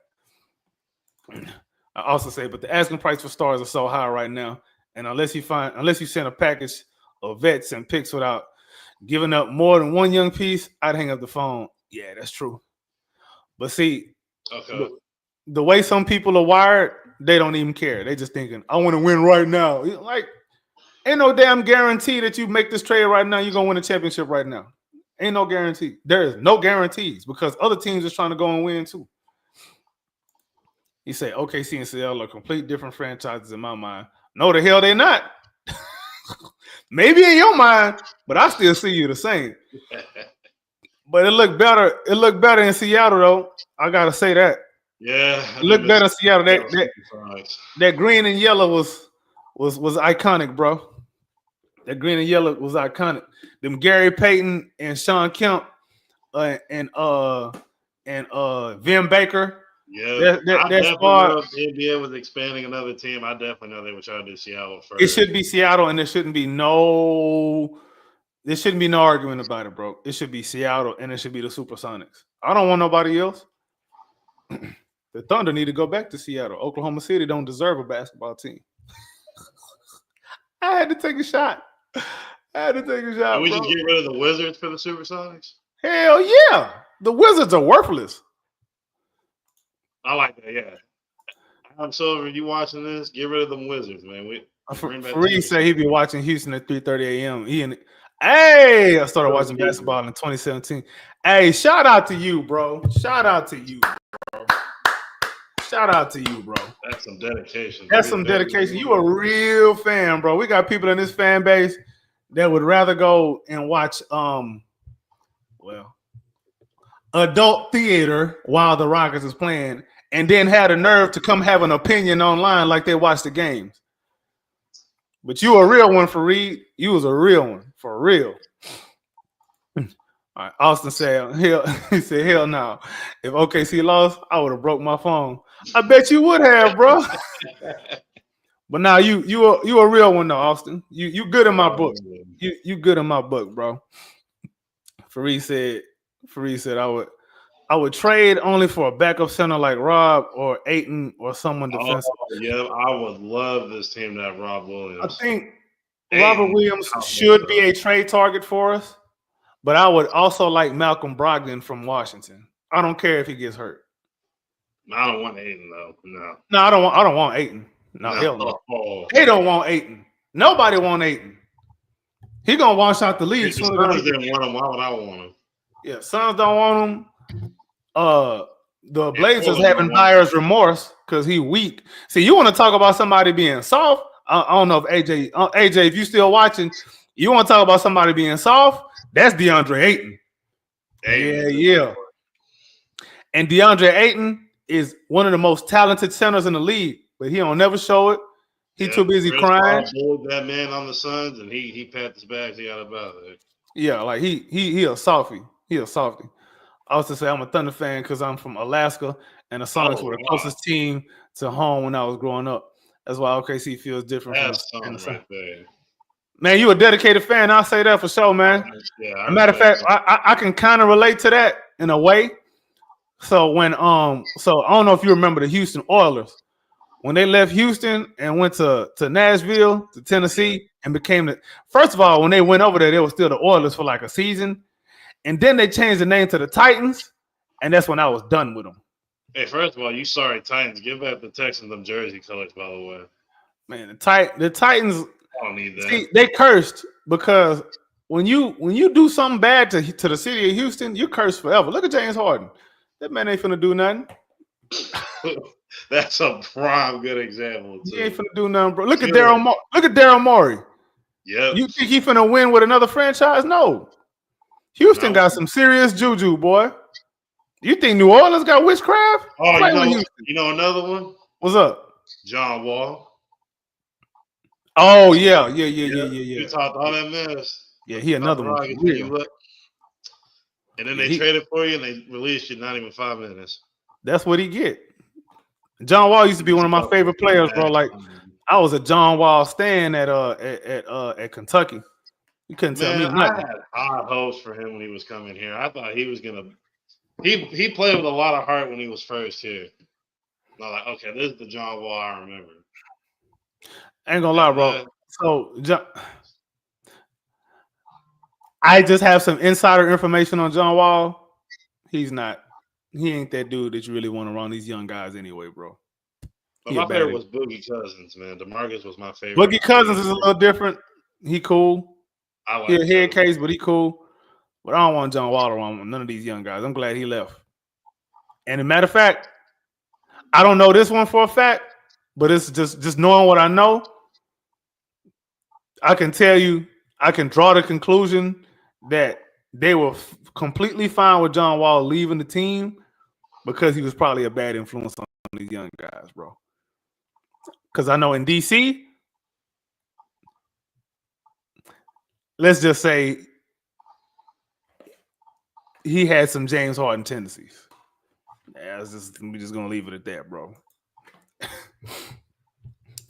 I also say, but the asking price for stars are so high right now. And unless you send a package of vets and picks without giving up more than one young piece, I'd hang up the phone. Yeah, that's true. But see, Okay. the way some people are wired, they don't even care. They just thinking, I want to win right now. Like, ain't no damn guarantee that you make this trade right now, you're gonna win a championship right now. Ain't no guarantee. There is no guarantees because other teams are trying to go and win too. You say OKC and Seattle are complete different franchises in my mind. No, the hell they're not. Maybe in your mind, but I still see you the same. But it looked better. It looked better in Seattle, though. I gotta say that. Yeah, It looked better in Seattle. That green and yellow was iconic, bro. That green and yellow was iconic. Them Gary Payton and Sean Kemp and Vin Baker. Yeah, I definitely squad, know if the NBA was expanding another team. I definitely know they would try to do Seattle first. It should be Seattle, and there shouldn't be no argument about it, bro. It should be Seattle, and it should be the Supersonics. I don't want nobody else. The Thunder need to go back to Seattle. Oklahoma City don't deserve a basketball team. I had to take a shot. Can we just get rid of the Wizards for the Supersonics? Hell yeah. The Wizards are worthless. I like that, yeah. I'm Silver, you watching this? Get rid of them Wizards, man. Fareed said he'd be watching Houston at 3:30 a.m. I started watching basketball in 2017. Hey, shout out to you, bro. Shout out to you, bro. That's some dedication. You a real fan, bro. We got people in this fan base that would rather go and watch adult theater while the Rockets is playing and then had the nerve to come have an opinion online like they watch the games. But you a real one, Fareed. You was a real one, for real. All right, Austin said, he said, hell no. If OKC lost, I would have broke my phone. I bet you would have, bro. But now you a real one though, Austin. You good in my book. You good in my book, bro. Fareed said I would trade only for a backup center like Rob or Ayton or someone defensive. Yeah, I would love this team to have Rob Williams. I think Robert Williams should be a trade target for us, but I would also like Malcolm Brogdon from Washington. I don't care if he gets hurt. I don't want Ayton though. No, I don't want Ayton. No, hell no. They don't want Ayton. Nobody want Ayton. He gonna wash out the league. If the Suns didn't want him, why would I want him? Yeah, Suns don't want him. The Blazers having buyer's remorse because he weak. See, you want to talk about somebody being soft? I don't know if AJ, if you still watching, you want to talk about somebody being soft? That's DeAndre Ayton. Yeah. And DeAndre Ayton is one of the most talented centers in the league, but he don't never show it. He too busy crying. That man on the Suns, and he packed his bags. He got about it. Yeah, like he a softy. He a softy. I was to say I'm a Thunder fan because I'm from Alaska, and the Sonics were the closest team to home when I was growing up. That's why OKC feels different. That's right there. Man, you a dedicated fan. I'll say that for sure, man. Yeah, matter of fact, I can kind of relate to that in a way. So when so I don't know if you remember the Houston Oilers when they left Houston and went to Nashville, to Tennessee, and became the first of all when they went over there, they were still the Oilers for like a season. And then they changed the name to the Titans, and that's when I was done with them. Hey, first of all, you sorry Titans. Give back the Texans them jersey colors, by the way. Man, the Titans. I don't need that. See, they cursed because when you do something bad to the city of Houston, you curse forever. Look at James Harden. That man ain't finna do nothing. That's a prime good example. Too. He ain't finna do nothing, bro. Look at Daryl Morey. Yeah. You think he finna win with another franchise? No. Houston got some serious juju, boy. You think New Orleans got witchcraft? Oh, you know another one? What's up? John Wall. Oh, yeah. You talked all that mess. Yeah, he another one. And then they traded for you and they released you not even 5 minutes. That's what he get. John Wall used to be one of my favorite players, bro. Like I was a John Wall stan at Kentucky. You couldn't tell me nothing. I had high hopes for him when he was coming here. I thought he was gonna. He played with a lot of heart when he was first here. I was like, okay, this is the John Wall I remember. I ain't gonna lie, bro. So I just have some insider information on John Wall. He's not. He ain't that dude that you really want around these young guys anyway, bro. But my favorite was Boogie Cousins, man. DeMarcus was my favorite. Boogie Cousins is a little different. He cool. I like he a head case, but he cool. But I don't want John Wall around none of these young guys. I'm glad he left. And a matter of fact, I don't know this one for a fact, but it's just knowing what I know. I can tell you, I can draw the conclusion that they were completely fine with John Wall leaving the team because he was probably a bad influence on these young guys, bro. Because I know in DC, let's just say he had some James Harden tendencies. Yeah, we're just gonna leave it at that, bro.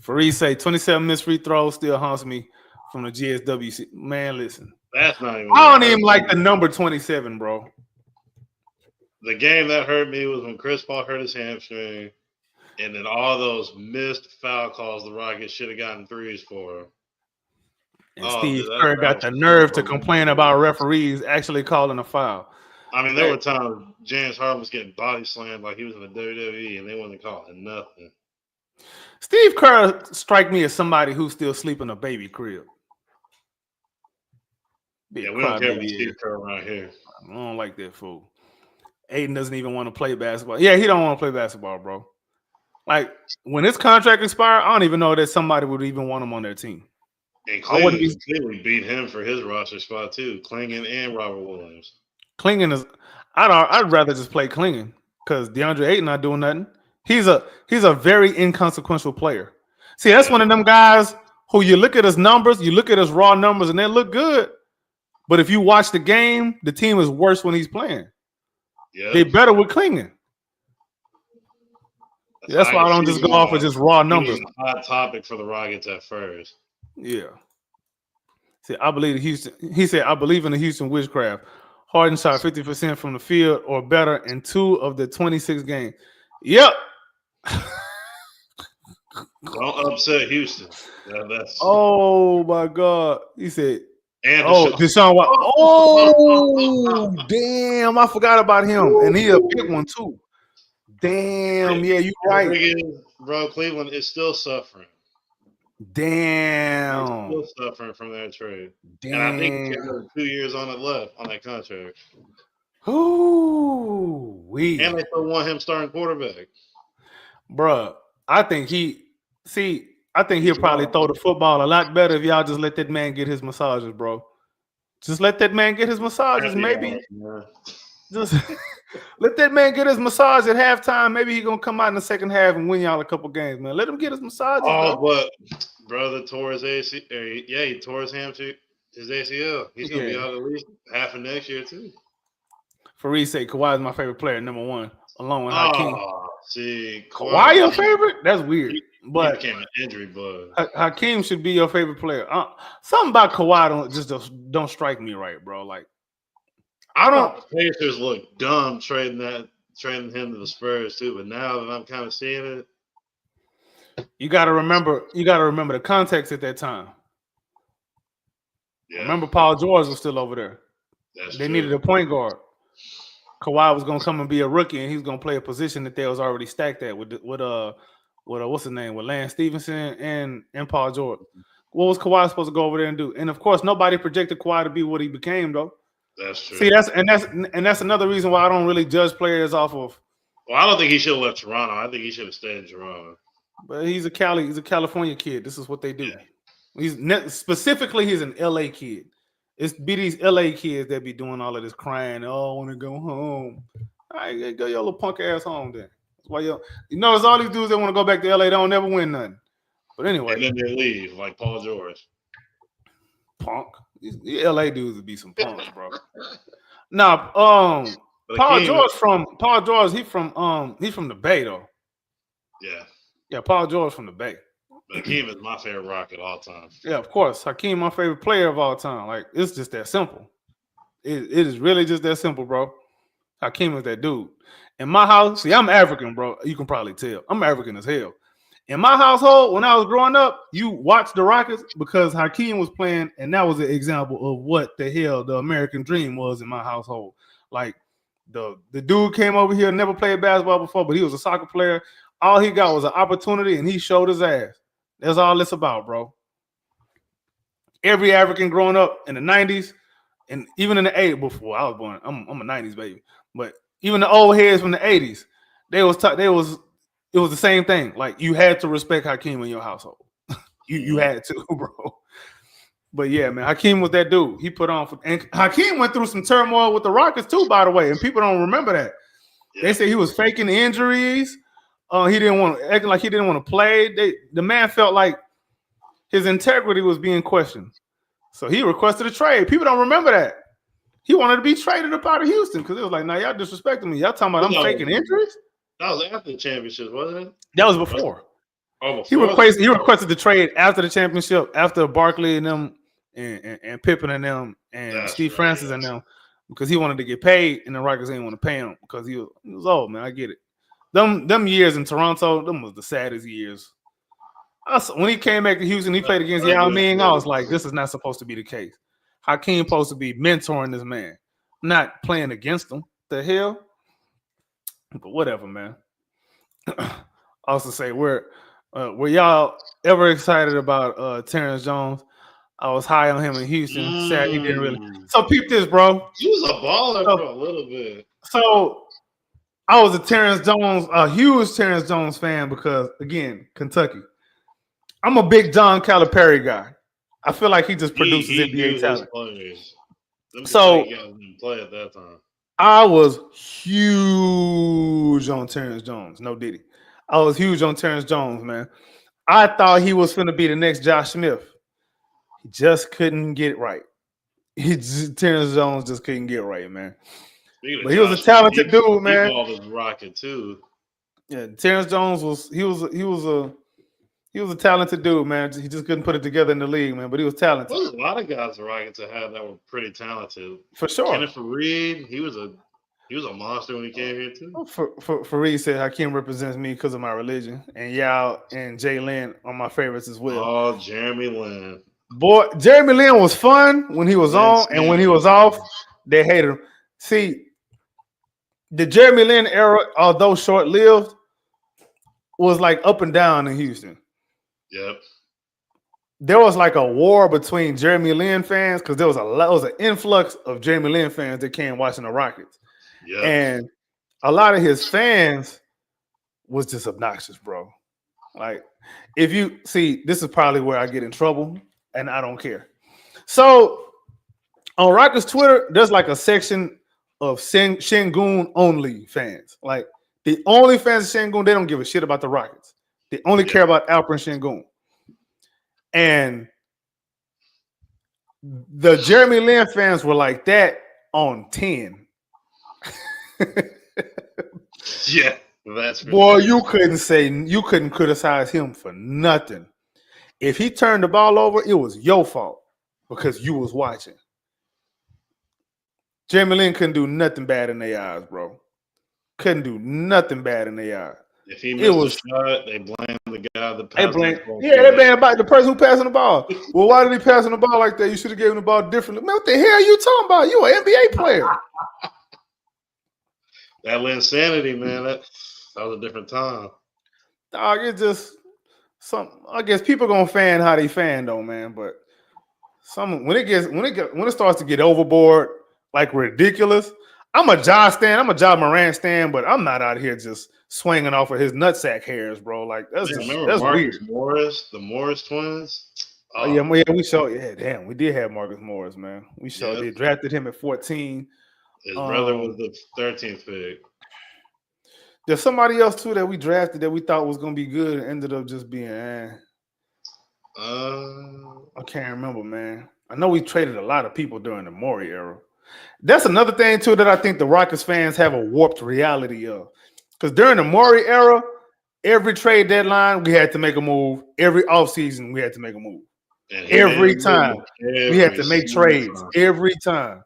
Fareed say 27 missed free throws still haunts me from the GSWC. Man, listen. That's not even. I don't even like the number 27, bro. The game that hurt me was when Chris Paul hurt his hamstring, and then all those missed foul calls the Rockets should have gotten threes for. And Steve Kerr got the nerve to complain about referees actually calling a foul. I mean, there were times James Harden was getting body slammed like he was in the WWE, and they wasn't calling nothing. Steve Kerr strike me as somebody who's still sleeping in a baby crib. Yeah, we don't care about Steve Kerr around here. I don't like that fool. Aiden doesn't even want to play basketball. Yeah, he don't want to play basketball, bro. Like, when his contract expired, I don't even know that somebody would even want him on their team. And Cleveland beat him for his roster spot, too. Clingan and Robert Williams. Clingan is – I'd rather just play Clingan because DeAndre Ayton not doing nothing. He's a very inconsequential player. See, that's one of them guys who you look at his numbers, you look at his raw numbers, and they look good. But if you watch the game, the team is worse when he's playing. Yeah. They better with Clingan. That's why I don't just go off of just raw numbers. He was a hot topic for the Rockets at first. Yeah. See, I believe he said, I believe in the Houston witchcraft. Harden shot 50% from the field or better in 2 of the 26 games. Yep. Don't upset Houston. Oh my God. He said, and Deshaun Watson. Oh, damn. I forgot about him. And he a big one too. Damn. Yeah, you're right. Bro, Cleveland is still suffering. Damn. He's still suffering from that trade. Damn. And I think he has 2 years on it left on that contract. Ooh, and they still want him starting quarterback. Bruh, I think he'll probably throw the football a lot better if y'all just let that man get his massages, bro. Just let that man get his massages, maybe. Just let that man get his massage at halftime. Maybe he's gonna come out in the second half and win y'all a couple games, man. Let him get his massages. Oh, but brother tore his ACL. Yeah, he tore his hamstring, his ACL. He's gonna be out at least half of next year too. Fareed say Kawhi is my favorite player, number 1, along with Hakeem. See, Kawhi your favorite? That's weird. But he became an injury bug. Hakeem should be your favorite player. Something about Kawhi don't strike me right, bro. Like, I don't. Pacers look dumb trading him to the Spurs too. But now that I'm kind of seeing it, you got to remember the context at that time. Yeah. Remember, Paul George was still over there. They needed a point guard. Kawhi was gonna come and be a rookie, and he's gonna play a position that they was already stacked at with what's his name, with Lance Stevenson and Paul George. What was Kawhi supposed to go over there and do? And of course, nobody projected Kawhi to be what he became, though. That's true. See, that's another reason why I don't really judge players off of. Well, I don't think he should have left Toronto. I think he should have stayed in Toronto. But he's a California kid. This is what they do. Yeah. He's an LA kid. It's be these LA kids that be doing all of this crying. Oh, I want to go home. All right, go your little punk ass home then. That's why it's all these dudes that want to go back to LA. They don't never win nothing. But anyway, and then they leave like Paul George. Punk. These LA dudes would be some punks, bro. Now, Paul George. He's from the Bay though. Yeah. Paul George from the Bay. But Hakeem is my favorite Rocket all time. Yeah, of course. Hakeem, my favorite player of all time. Like, it's just that simple. It is really just that simple, bro. Hakeem is that dude. In my house, see, I'm African, bro. You can probably tell. I'm African as hell. In my household, when I was growing up, you watched the Rockets because Hakeem was playing, and that was an example of what the hell the American dream was in my household. Like, The dude came over here, never played basketball before, but he was a soccer player. All he got was an opportunity, and he showed his ass. That's all it's about, bro. Every African growing up in the 90s, and even in the 80s, before I was born, I'm a 90s baby. But even the old heads from the 80s, it was the same thing. Like, you had to respect Hakeem in your household. You had to, bro. But yeah, man, Hakeem was that dude. He put on and Hakeem went through some turmoil with the Rockets too, by the way, and people don't remember that. Yeah. They say he was faking injuries. He didn't want to acting like he didn't want to play. The man felt like his integrity was being questioned. So he requested a trade. People don't remember that. He wanted to be traded up out of Houston because it was like, now y'all disrespecting me. Y'all talking about I'm faking injuries? That was after the championship, wasn't it? That was before. He requested the trade after the championship, after Barkley and them and Pippen and them and Steve Francis and them, because he wanted to get paid and the Rockets didn't want to pay him because he was old, man. I get it. Them years in Toronto, them was the saddest years. When he came back to Houston, he played against Yao Ming. I was like, this is not supposed to be the case. Hakeem supposed to be mentoring this man, not playing against him. The hell? But whatever, man. Also say, were y'all ever excited about Terrence Jones? I was high on him in Houston. Sad he didn't really. So peep this, bro. He was a baller for a little bit. So I was a huge Terrence Jones fan because, again, Kentucky. I'm a big John Calipari guy. I feel like he just produces NBA talent. So play at that time. I was huge on Terrence Jones. No diddy. I was huge on Terrence Jones, man. I thought he was finna be the next Josh Smith. He just couldn't get it right. Terrence Jones just couldn't get it right, man. But he was a talented dude, man. He was rocket too. Yeah, Terrence Jones was a talented dude, man. He just couldn't put it together in the league, man. But he was talented. There was a lot of guys the Rockets had that were pretty talented. For sure. Kenneth Faried, he was a monster when he came here too. Faried said Hakeem represents me because of my religion, and Yao and Jay Lynn are my favorites as well. Oh, Jeremy Lin. Boy, Jeremy Lin was fun when he was on, and when he was off, they hated him. See, the Jeremy Lin era, although short-lived, was like up and down in Houston. Yep. There was like a war between Jeremy Lin fans because there was an influx of Jeremy Lin fans that came watching the Rockets. Yep. And a lot of his fans was just obnoxious, bro. Like, if you see, this is probably where I get in trouble, and I don't care. So on Rockets Twitter, there's like a section of Sengun only fans. Like, the only fans of Sengun, they don't give a shit about the Rockets. They only care about Alperen Sengun. And the Jeremy Lin fans were like that on 10. Yeah, that's boy, you couldn't criticize him for nothing. If he turned the ball over, it was your fault because you was watching. Jeremy Lin couldn't do nothing bad in their eyes, bro. Couldn't do nothing bad in their eyes. If he missed a shot, they blame the guy that passed they blame about the person who passing the ball. Well, why did he pass the ball like that? You should have given the ball differently. Man, what the hell are you talking about? You an NBA player. That insanity, man. That was a different time. Dog, it's just I guess people gonna fan how they fan though, man. But when it starts to get overboard, like ridiculous. I'm a Ja stan, I'm a Ja Morant stan, but I'm not out here just swinging off of his nutsack hairs, bro. Like that's Marcus weird. Morris, the Morris twins. Oh yeah, we did have Marcus Morris, man. They drafted him at 14. His brother was the 13th pick. There's somebody else too that we drafted that we thought was gonna be good and ended up just being I can't remember, man. I know we traded a lot of people during the Morey era. That's another thing too that I think the Rockets fans have a warped reality of. Because during the Morey era, every trade deadline we had to make a move. Every offseason we had to make a move. Every time we had to make trades. Every time.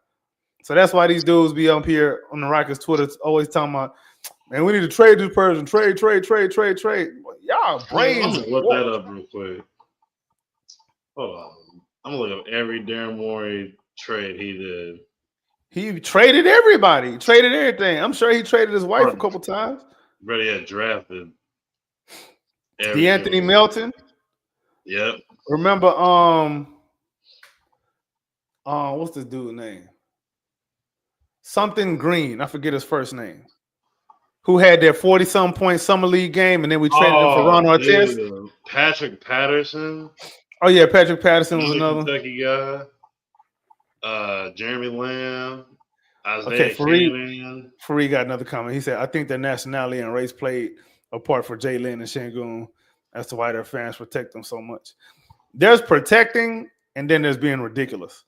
So that's why these dudes be up here on the Rockets Twitter always talking about, man, we need to trade this person. Trade. Y'all brains. I'm gonna look that up real quick. Hold on. I'm gonna look up every Daryl Morey trade he did. He traded everybody. He traded everything. I'm sure he traded his wife a couple times. Brady had drafted D'Anthony Melton. Yep. Remember, what's this dude's name? Something Green. I forget his first name. Who had that 40-some point summer league game, and then we traded him for Ron Artest. Patrick Patterson. Oh yeah, Patrick Patterson was another Kentucky guy. Jeremy Lamb. Okay, Fareed got another comment. He said, I think their nationality and race played a part for Jalen and Şengün as to why their fans protect them so much. There's protecting, and then there's being ridiculous.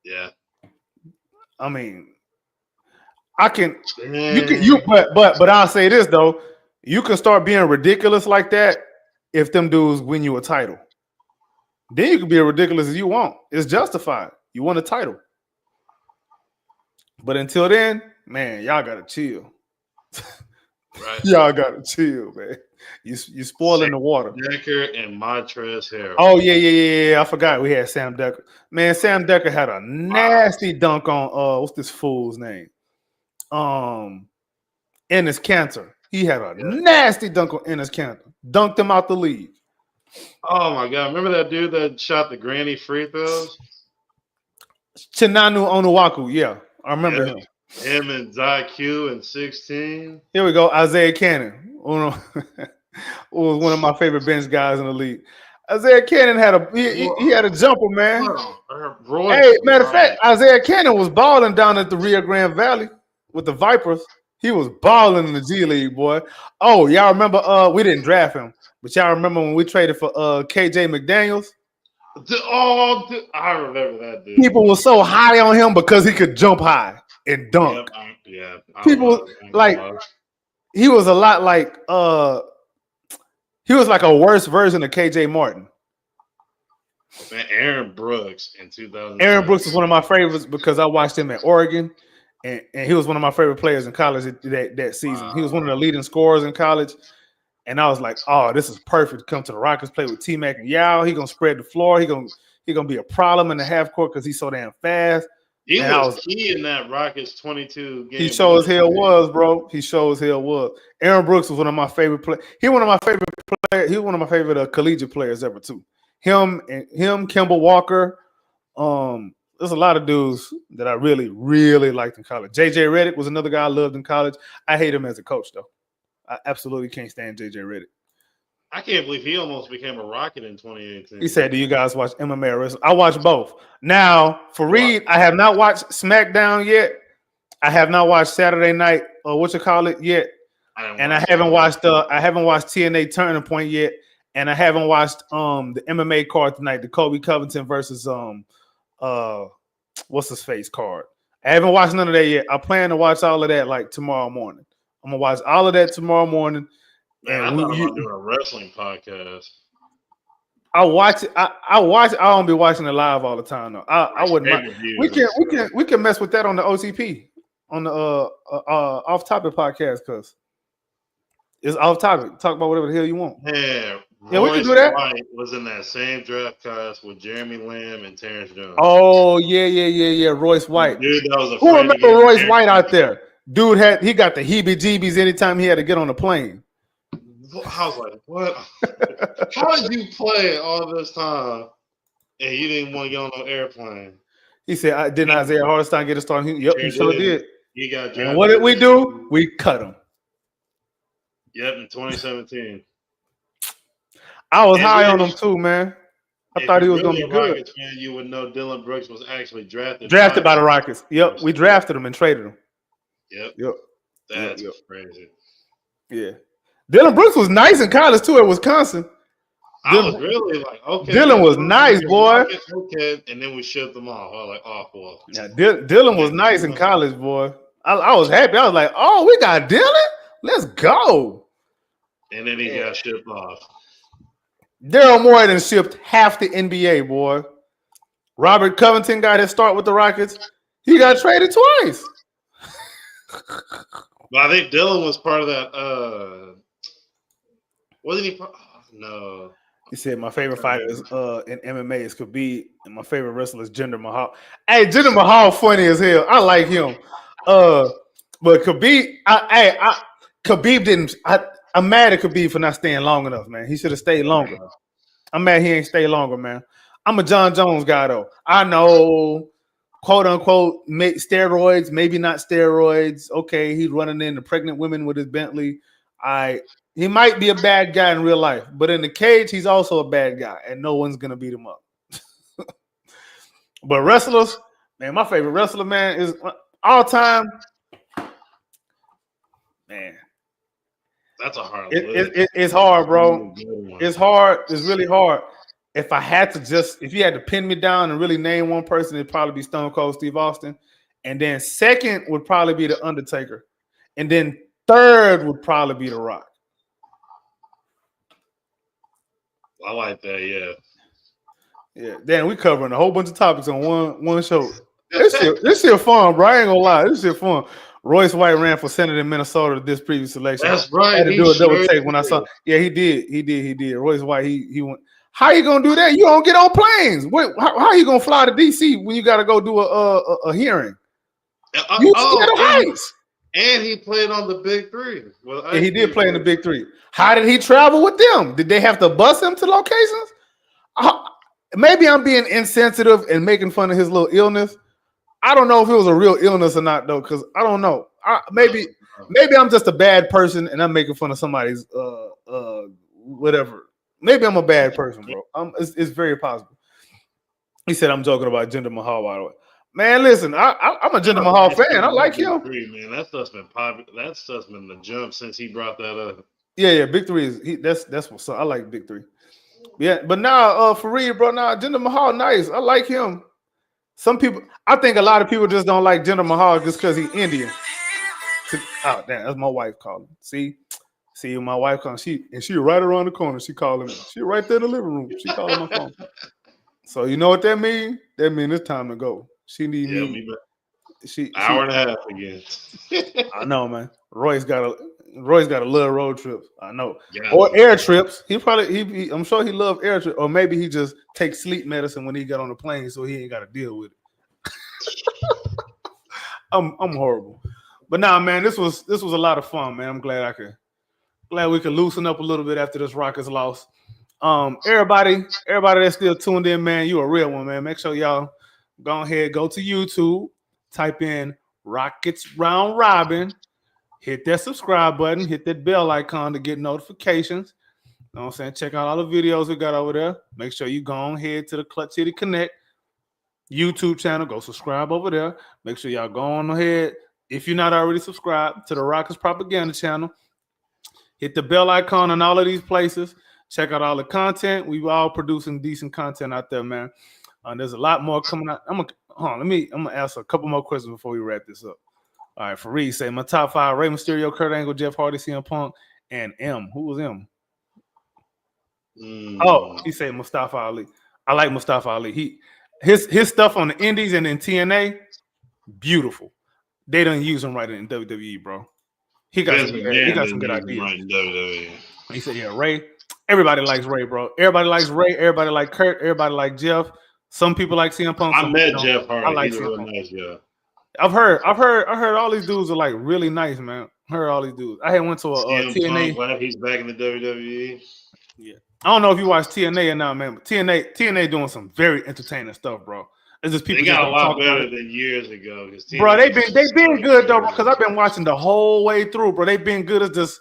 Yeah. I mean, but I'll say this though. You can start being ridiculous like that if them dudes win you a title. Then you can be as ridiculous as you want. It's justified. You won a title. But until then, man, y'all gotta chill. Right. Y'all gotta chill, man. You spoiling the water. Decker and Montrezl Harrell. Oh yeah. I forgot we had Sam Decker. Man, Sam Decker had a nasty dunk on what's this fool's name? Enes Kanter. He had a nasty dunk on Enes Kanter. Dunked him out the league. Oh my God! Remember that dude that shot the granny free throws? Chinanu Onuaku. Yeah, I remember him. Him and Zyq in 16. Here we go. Isaiah Cannon. Was one of my favorite bench guys in the league. Isaiah Cannon had he had a jumper, man. Hey, matter of fact, Isaiah Cannon was balling down at the Rio Grande Valley with the Vipers. He was balling in the G League, boy. Oh, y'all remember? We didn't draft him, but y'all remember when we traded for KJ McDaniels? I remember that dude. People were so high on him because he could jump high and dunk. Yeah. People like he was a lot like he was like a worse version of KJ Martin. Man, Aaron Brooks in 2000. Aaron Brooks was one of my favorites because I watched him at Oregon, and he was one of my favorite players in college that season. Wow. He was one of the leading scorers in college, and I was like, "Oh, this is perfect to come to the Rockets, play with T-Mac and Yao. He gonna spread the floor. He gonna be a problem in the half court because he's so damn fast." He was key in that Rockets 22 game. He sure as hell was, bro. He sure as hell was. Aaron Brooks was one of my favorite players. He was one of my favorite collegiate players ever too. Him, Kemba Walker. There's a lot of dudes that I really, really liked in college. JJ Redick was another guy I loved in college. I hate him as a coach, though. I absolutely can't stand JJ Redick. I can't believe he almost became a Rocket in 2018. He said, do you guys watch MMA or wrestling? I watch both. Now, Fareed, I have not watched SmackDown yet. I have not watched Saturday Night yet. I haven't watched TNA Turning Point yet. And I haven't watched the MMA card tonight, the Kobe Covington versus what's his face card. I haven't watched none of that yet. I plan to watch all of that like tomorrow morning. I'm gonna watch all of that tomorrow morning. Man, I thought about doing a wrestling podcast. I watch it. I watch. I don't be watching it live all the time though. I wouldn't mind. We can mess with that on the OTP on the off topic podcast because it's off topic. Talk about whatever the hell you want. Yeah, we can do that. White was in that same draft class with Jeremy Lamb and Terrence Jones. Oh yeah. Royce White. Dude, that was who remember Royce White out there? Dude he got the heebie-jeebies anytime he had to get on the plane. I was like, what? How did you play all this time and you didn't want to get on no airplane? He said, didn't Isaiah Hartenstein get a start? Yep, he sure did. He got and what did we do? We cut him. Yep, in 2017. I was high on him too, man. I thought he was going to be good. Rockets fan, you would know Dylan Brooks was actually drafted by the Rockets. Yep, we drafted him and traded him. Yep. That's crazy. Yeah. Dylan Brooks was nice in college too at Wisconsin. I was really like, okay. Dylan was nice, boy. Okay, and then we shipped them off. I was like, oh, boy. Yeah, Dylan was nice in college, boy. I was happy. I was like, oh, we got Dylan? Let's go. And then he got shipped off. Daryl Morey done shipped half the NBA, boy. Robert Covington got his start with the Rockets. He got traded twice. But I think Dylan was part of that. Wasn't he? No. He said my favorite fighter is in MMA is Khabib, and my favorite wrestler is Jinder Mahal. Hey, Jinder Mahal funny as hell. I like him. But Khabib, Khabib didn't. I'm mad at Khabib for not staying long enough, man. He should have stayed longer. I'm mad he ain't stayed longer, man. I'm a John Jones guy though. I know, quote unquote, steroids, maybe not steroids. Okay, he's running into pregnant women with his Bentley. He might be a bad guy in real life, but in the cage, he's also a bad guy, and no one's gonna beat him up. But wrestlers, man, my favorite wrestler, man, is all time. Man, that's a hard. It's hard, bro. It's hard. It's really hard. If you had to pin me down and really name one person, it'd probably be Stone Cold Steve Austin, and then second would probably be the Undertaker, and then third would probably be The Rock. I like that, yeah. Yeah, damn, we covering a whole bunch of topics on one show. This shit fun, bro. I ain't gonna lie, this shit fun. Royce White ran for Senate in Minnesota this previous election. That's right. I had to do a double take when I saw. Yeah, he did. Royce White, he went. How you gonna do that? You don't get on planes. Wait, how you gonna fly to DC when you got to go do a hearing? You scared of heights. And he played on the Big Three. Well, yeah, he did play in the Big Three. How did he travel with them? Did they have to bus him to locations? Maybe I'm being insensitive and making fun of his little illness. I don't know if it was a real illness or not, though, because I don't know. Maybe I'm just a bad person and I'm making fun of somebody's whatever. Maybe I'm a bad person, bro. It's very possible. He said I'm joking about Jinder Mahal, by the way. Man, listen, I'm a Jinder Mahal fan. I like him. Man, that stuff's been popular. That stuff's been the jump since he brought that up. Yeah, Big Three is that's what's up. I like Big Three. Yeah, but now for real, bro. Now Jinder Mahal, nice. I like him. Some people, I think a lot of people just don't like Jinder Mahal just because he's Indian. Oh, damn, that's my wife calling. See, my wife calling. She right around the corner. She calling me. She right there in the living room. She calling my phone. So you know what that means? That means it's time to go. She need me. Hour and a half again. I know, man. Roy's got a little road trips. I know, or air trips. I'm sure he loves air trips, or maybe he just takes sleep medicine when he got on the plane, so he ain't got to deal with it. I'm horrible, but nah, man, this was a lot of fun, man. I'm glad we could loosen up a little bit after this Rockets loss. Everybody that's still tuned in, man, you a real one, man. Make sure y'all go ahead, go to YouTube, type in Rockets Round Robin, hit that subscribe button, hit that bell icon to get notifications. You know what I'm saying? Check out all the videos we got over there. Make sure you go ahead to the Clutch City Connect YouTube channel. Go subscribe over there. Make sure y'all go on ahead. If you're not already subscribed to the Rockets Propaganda channel, hit the bell icon on all of these places. Check out all the content. We've all producing decent content out there, man. There's a lot more coming out. I'm gonna ask a couple more questions before we wrap this up. All right, Fareed say my top 5: Rey Mysterio, Kurt Angle, Jeff Hardy, CM Punk, and M. Who was M? Oh, he said Mustafa Ali. I like Mustafa Ali. His stuff on the Indies and in TNA, beautiful. They don't use him right in WWE, bro. He got some good ideas. Right in WWE. He said, yeah, Ray. Everybody likes Ray, bro. Everybody likes Ray. Everybody like Kurt. Everybody like Jeff. Some people like CM Punk. I met Jeff Hardy. I like CM Punk. Nice, yeah. I've heard all these dudes are like really nice, man. Heard all these dudes. I had went to a TNA. Punk, he's back in the WWE. Yeah. I don't know if you watch TNA or not, man, but TNA doing some very entertaining stuff, bro. It's just people. They got a lot better than years ago. Bro, they've been good though, because I've been watching the whole way through, bro. They've been good. It's just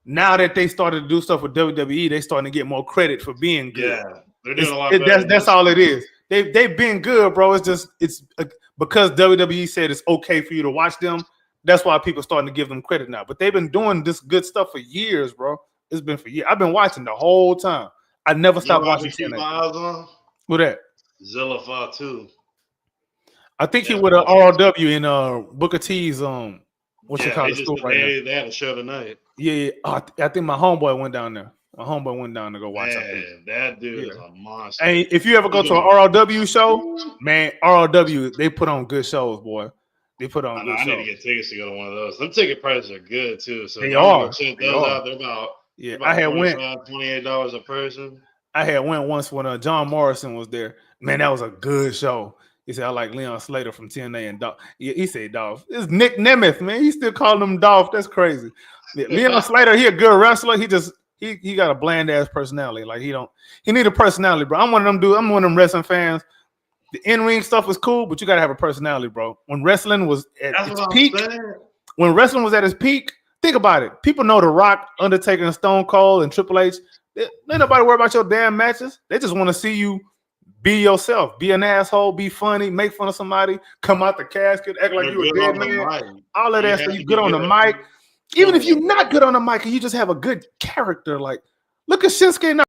now that they started to do stuff with WWE, they starting to get more credit for being good. Yeah, they're doing a lot better. That's all it is. They've been good, bro. It's because WWE said it's okay for you to watch them. That's why people starting to give them credit now. But they've been doing this good stuff for years, bro. It's been for years. I've been watching the whole time. I never stopped watching TNA. Who that? Zilla Fatu. I think he with an RLW in Booker T's what you call it school right now. They had a show tonight. Yeah. I think my homeboy went down there. My homeboy went down to go watch it. That dude is a monster. And if you ever go to an RLW show, man, RLW, they put on good shows, boy. They put on good shows. I need to get tickets to go to one of those. Them ticket prices are good too. So they are. Check those out. They're about I had went $28 a person. I had went once when John Morrison was there. Man, that was a good show. He said, I like Leon Slater from TNA and Dolph. He said Dolph. It's Nick Nemeth, man. He still calling him Dolph. That's crazy. Yeah, Leon Slater, he a good wrestler. He got a bland ass personality. Like he need a personality, bro. I'm one of them dudes. I'm one of them wrestling fans. The in-ring stuff is cool, but you gotta have a personality, bro. When wrestling was at its peak, when wrestling was at its peak, think about it. People know The Rock, Undertaker, and Stone Cold and Triple H. Ain't nobody worry about your damn matches. They just want to see you be yourself, be an asshole, be funny, make fun of somebody, come out the casket, act like you a dead man. All of that stuff. You good on the mic. Even if you're not good on the mic and you just have a good character, like look at Shinsuke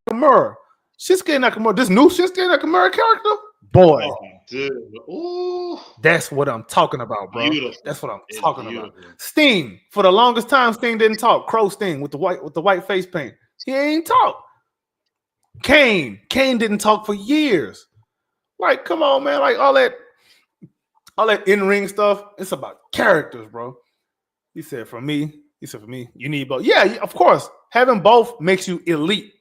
Nakamura. Shinsuke Nakamura, this new Shinsuke Nakamura character, boy. Oh, dude. Ooh. That's what I'm talking about, bro. Beautiful. That's what I'm talking about. Sting, for the longest time, Sting didn't talk. Crow Sting with the white face paint. He ain't talk. Kane didn't talk for years. Like, come on, man. Like all that in-ring stuff, it's about characters, bro. He said, for me, you need both. Yeah, of course. Having both makes you elite.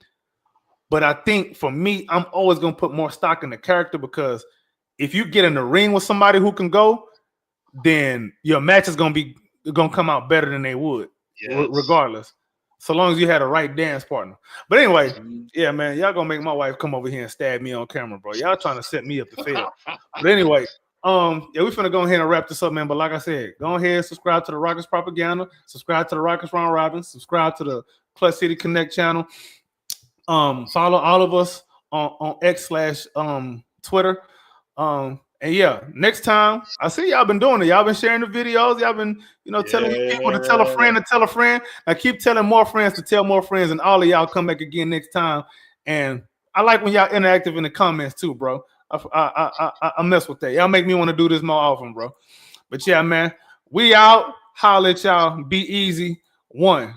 But I think for me, I'm always gonna put more stock in the character because if you get in the ring with somebody who can go, then your match is gonna come out better than they would, regardless. So long as you had a right dance partner. But anyway, yeah, man, y'all gonna make my wife come over here and stab me on camera, bro. Y'all trying to set me up to fail. But anyway, yeah, we finna go ahead and wrap this up, man. But like I said, go ahead and subscribe to the Rockets Propaganda, subscribe to the Rockets Round Robin, subscribe to the Clutch City Connect channel. Follow all of us on X/Twitter. And yeah, next time I see y'all been doing it. Y'all been sharing the videos. Y'all been, telling people to tell a friend to tell a friend. I keep telling more friends to tell more friends, and all of y'all come back again next time. And I like when y'all interactive in the comments too, bro. I mess with that. Y'all make me want to do this more often, bro. But yeah, man, we out. Holla at y'all. Be easy. 1.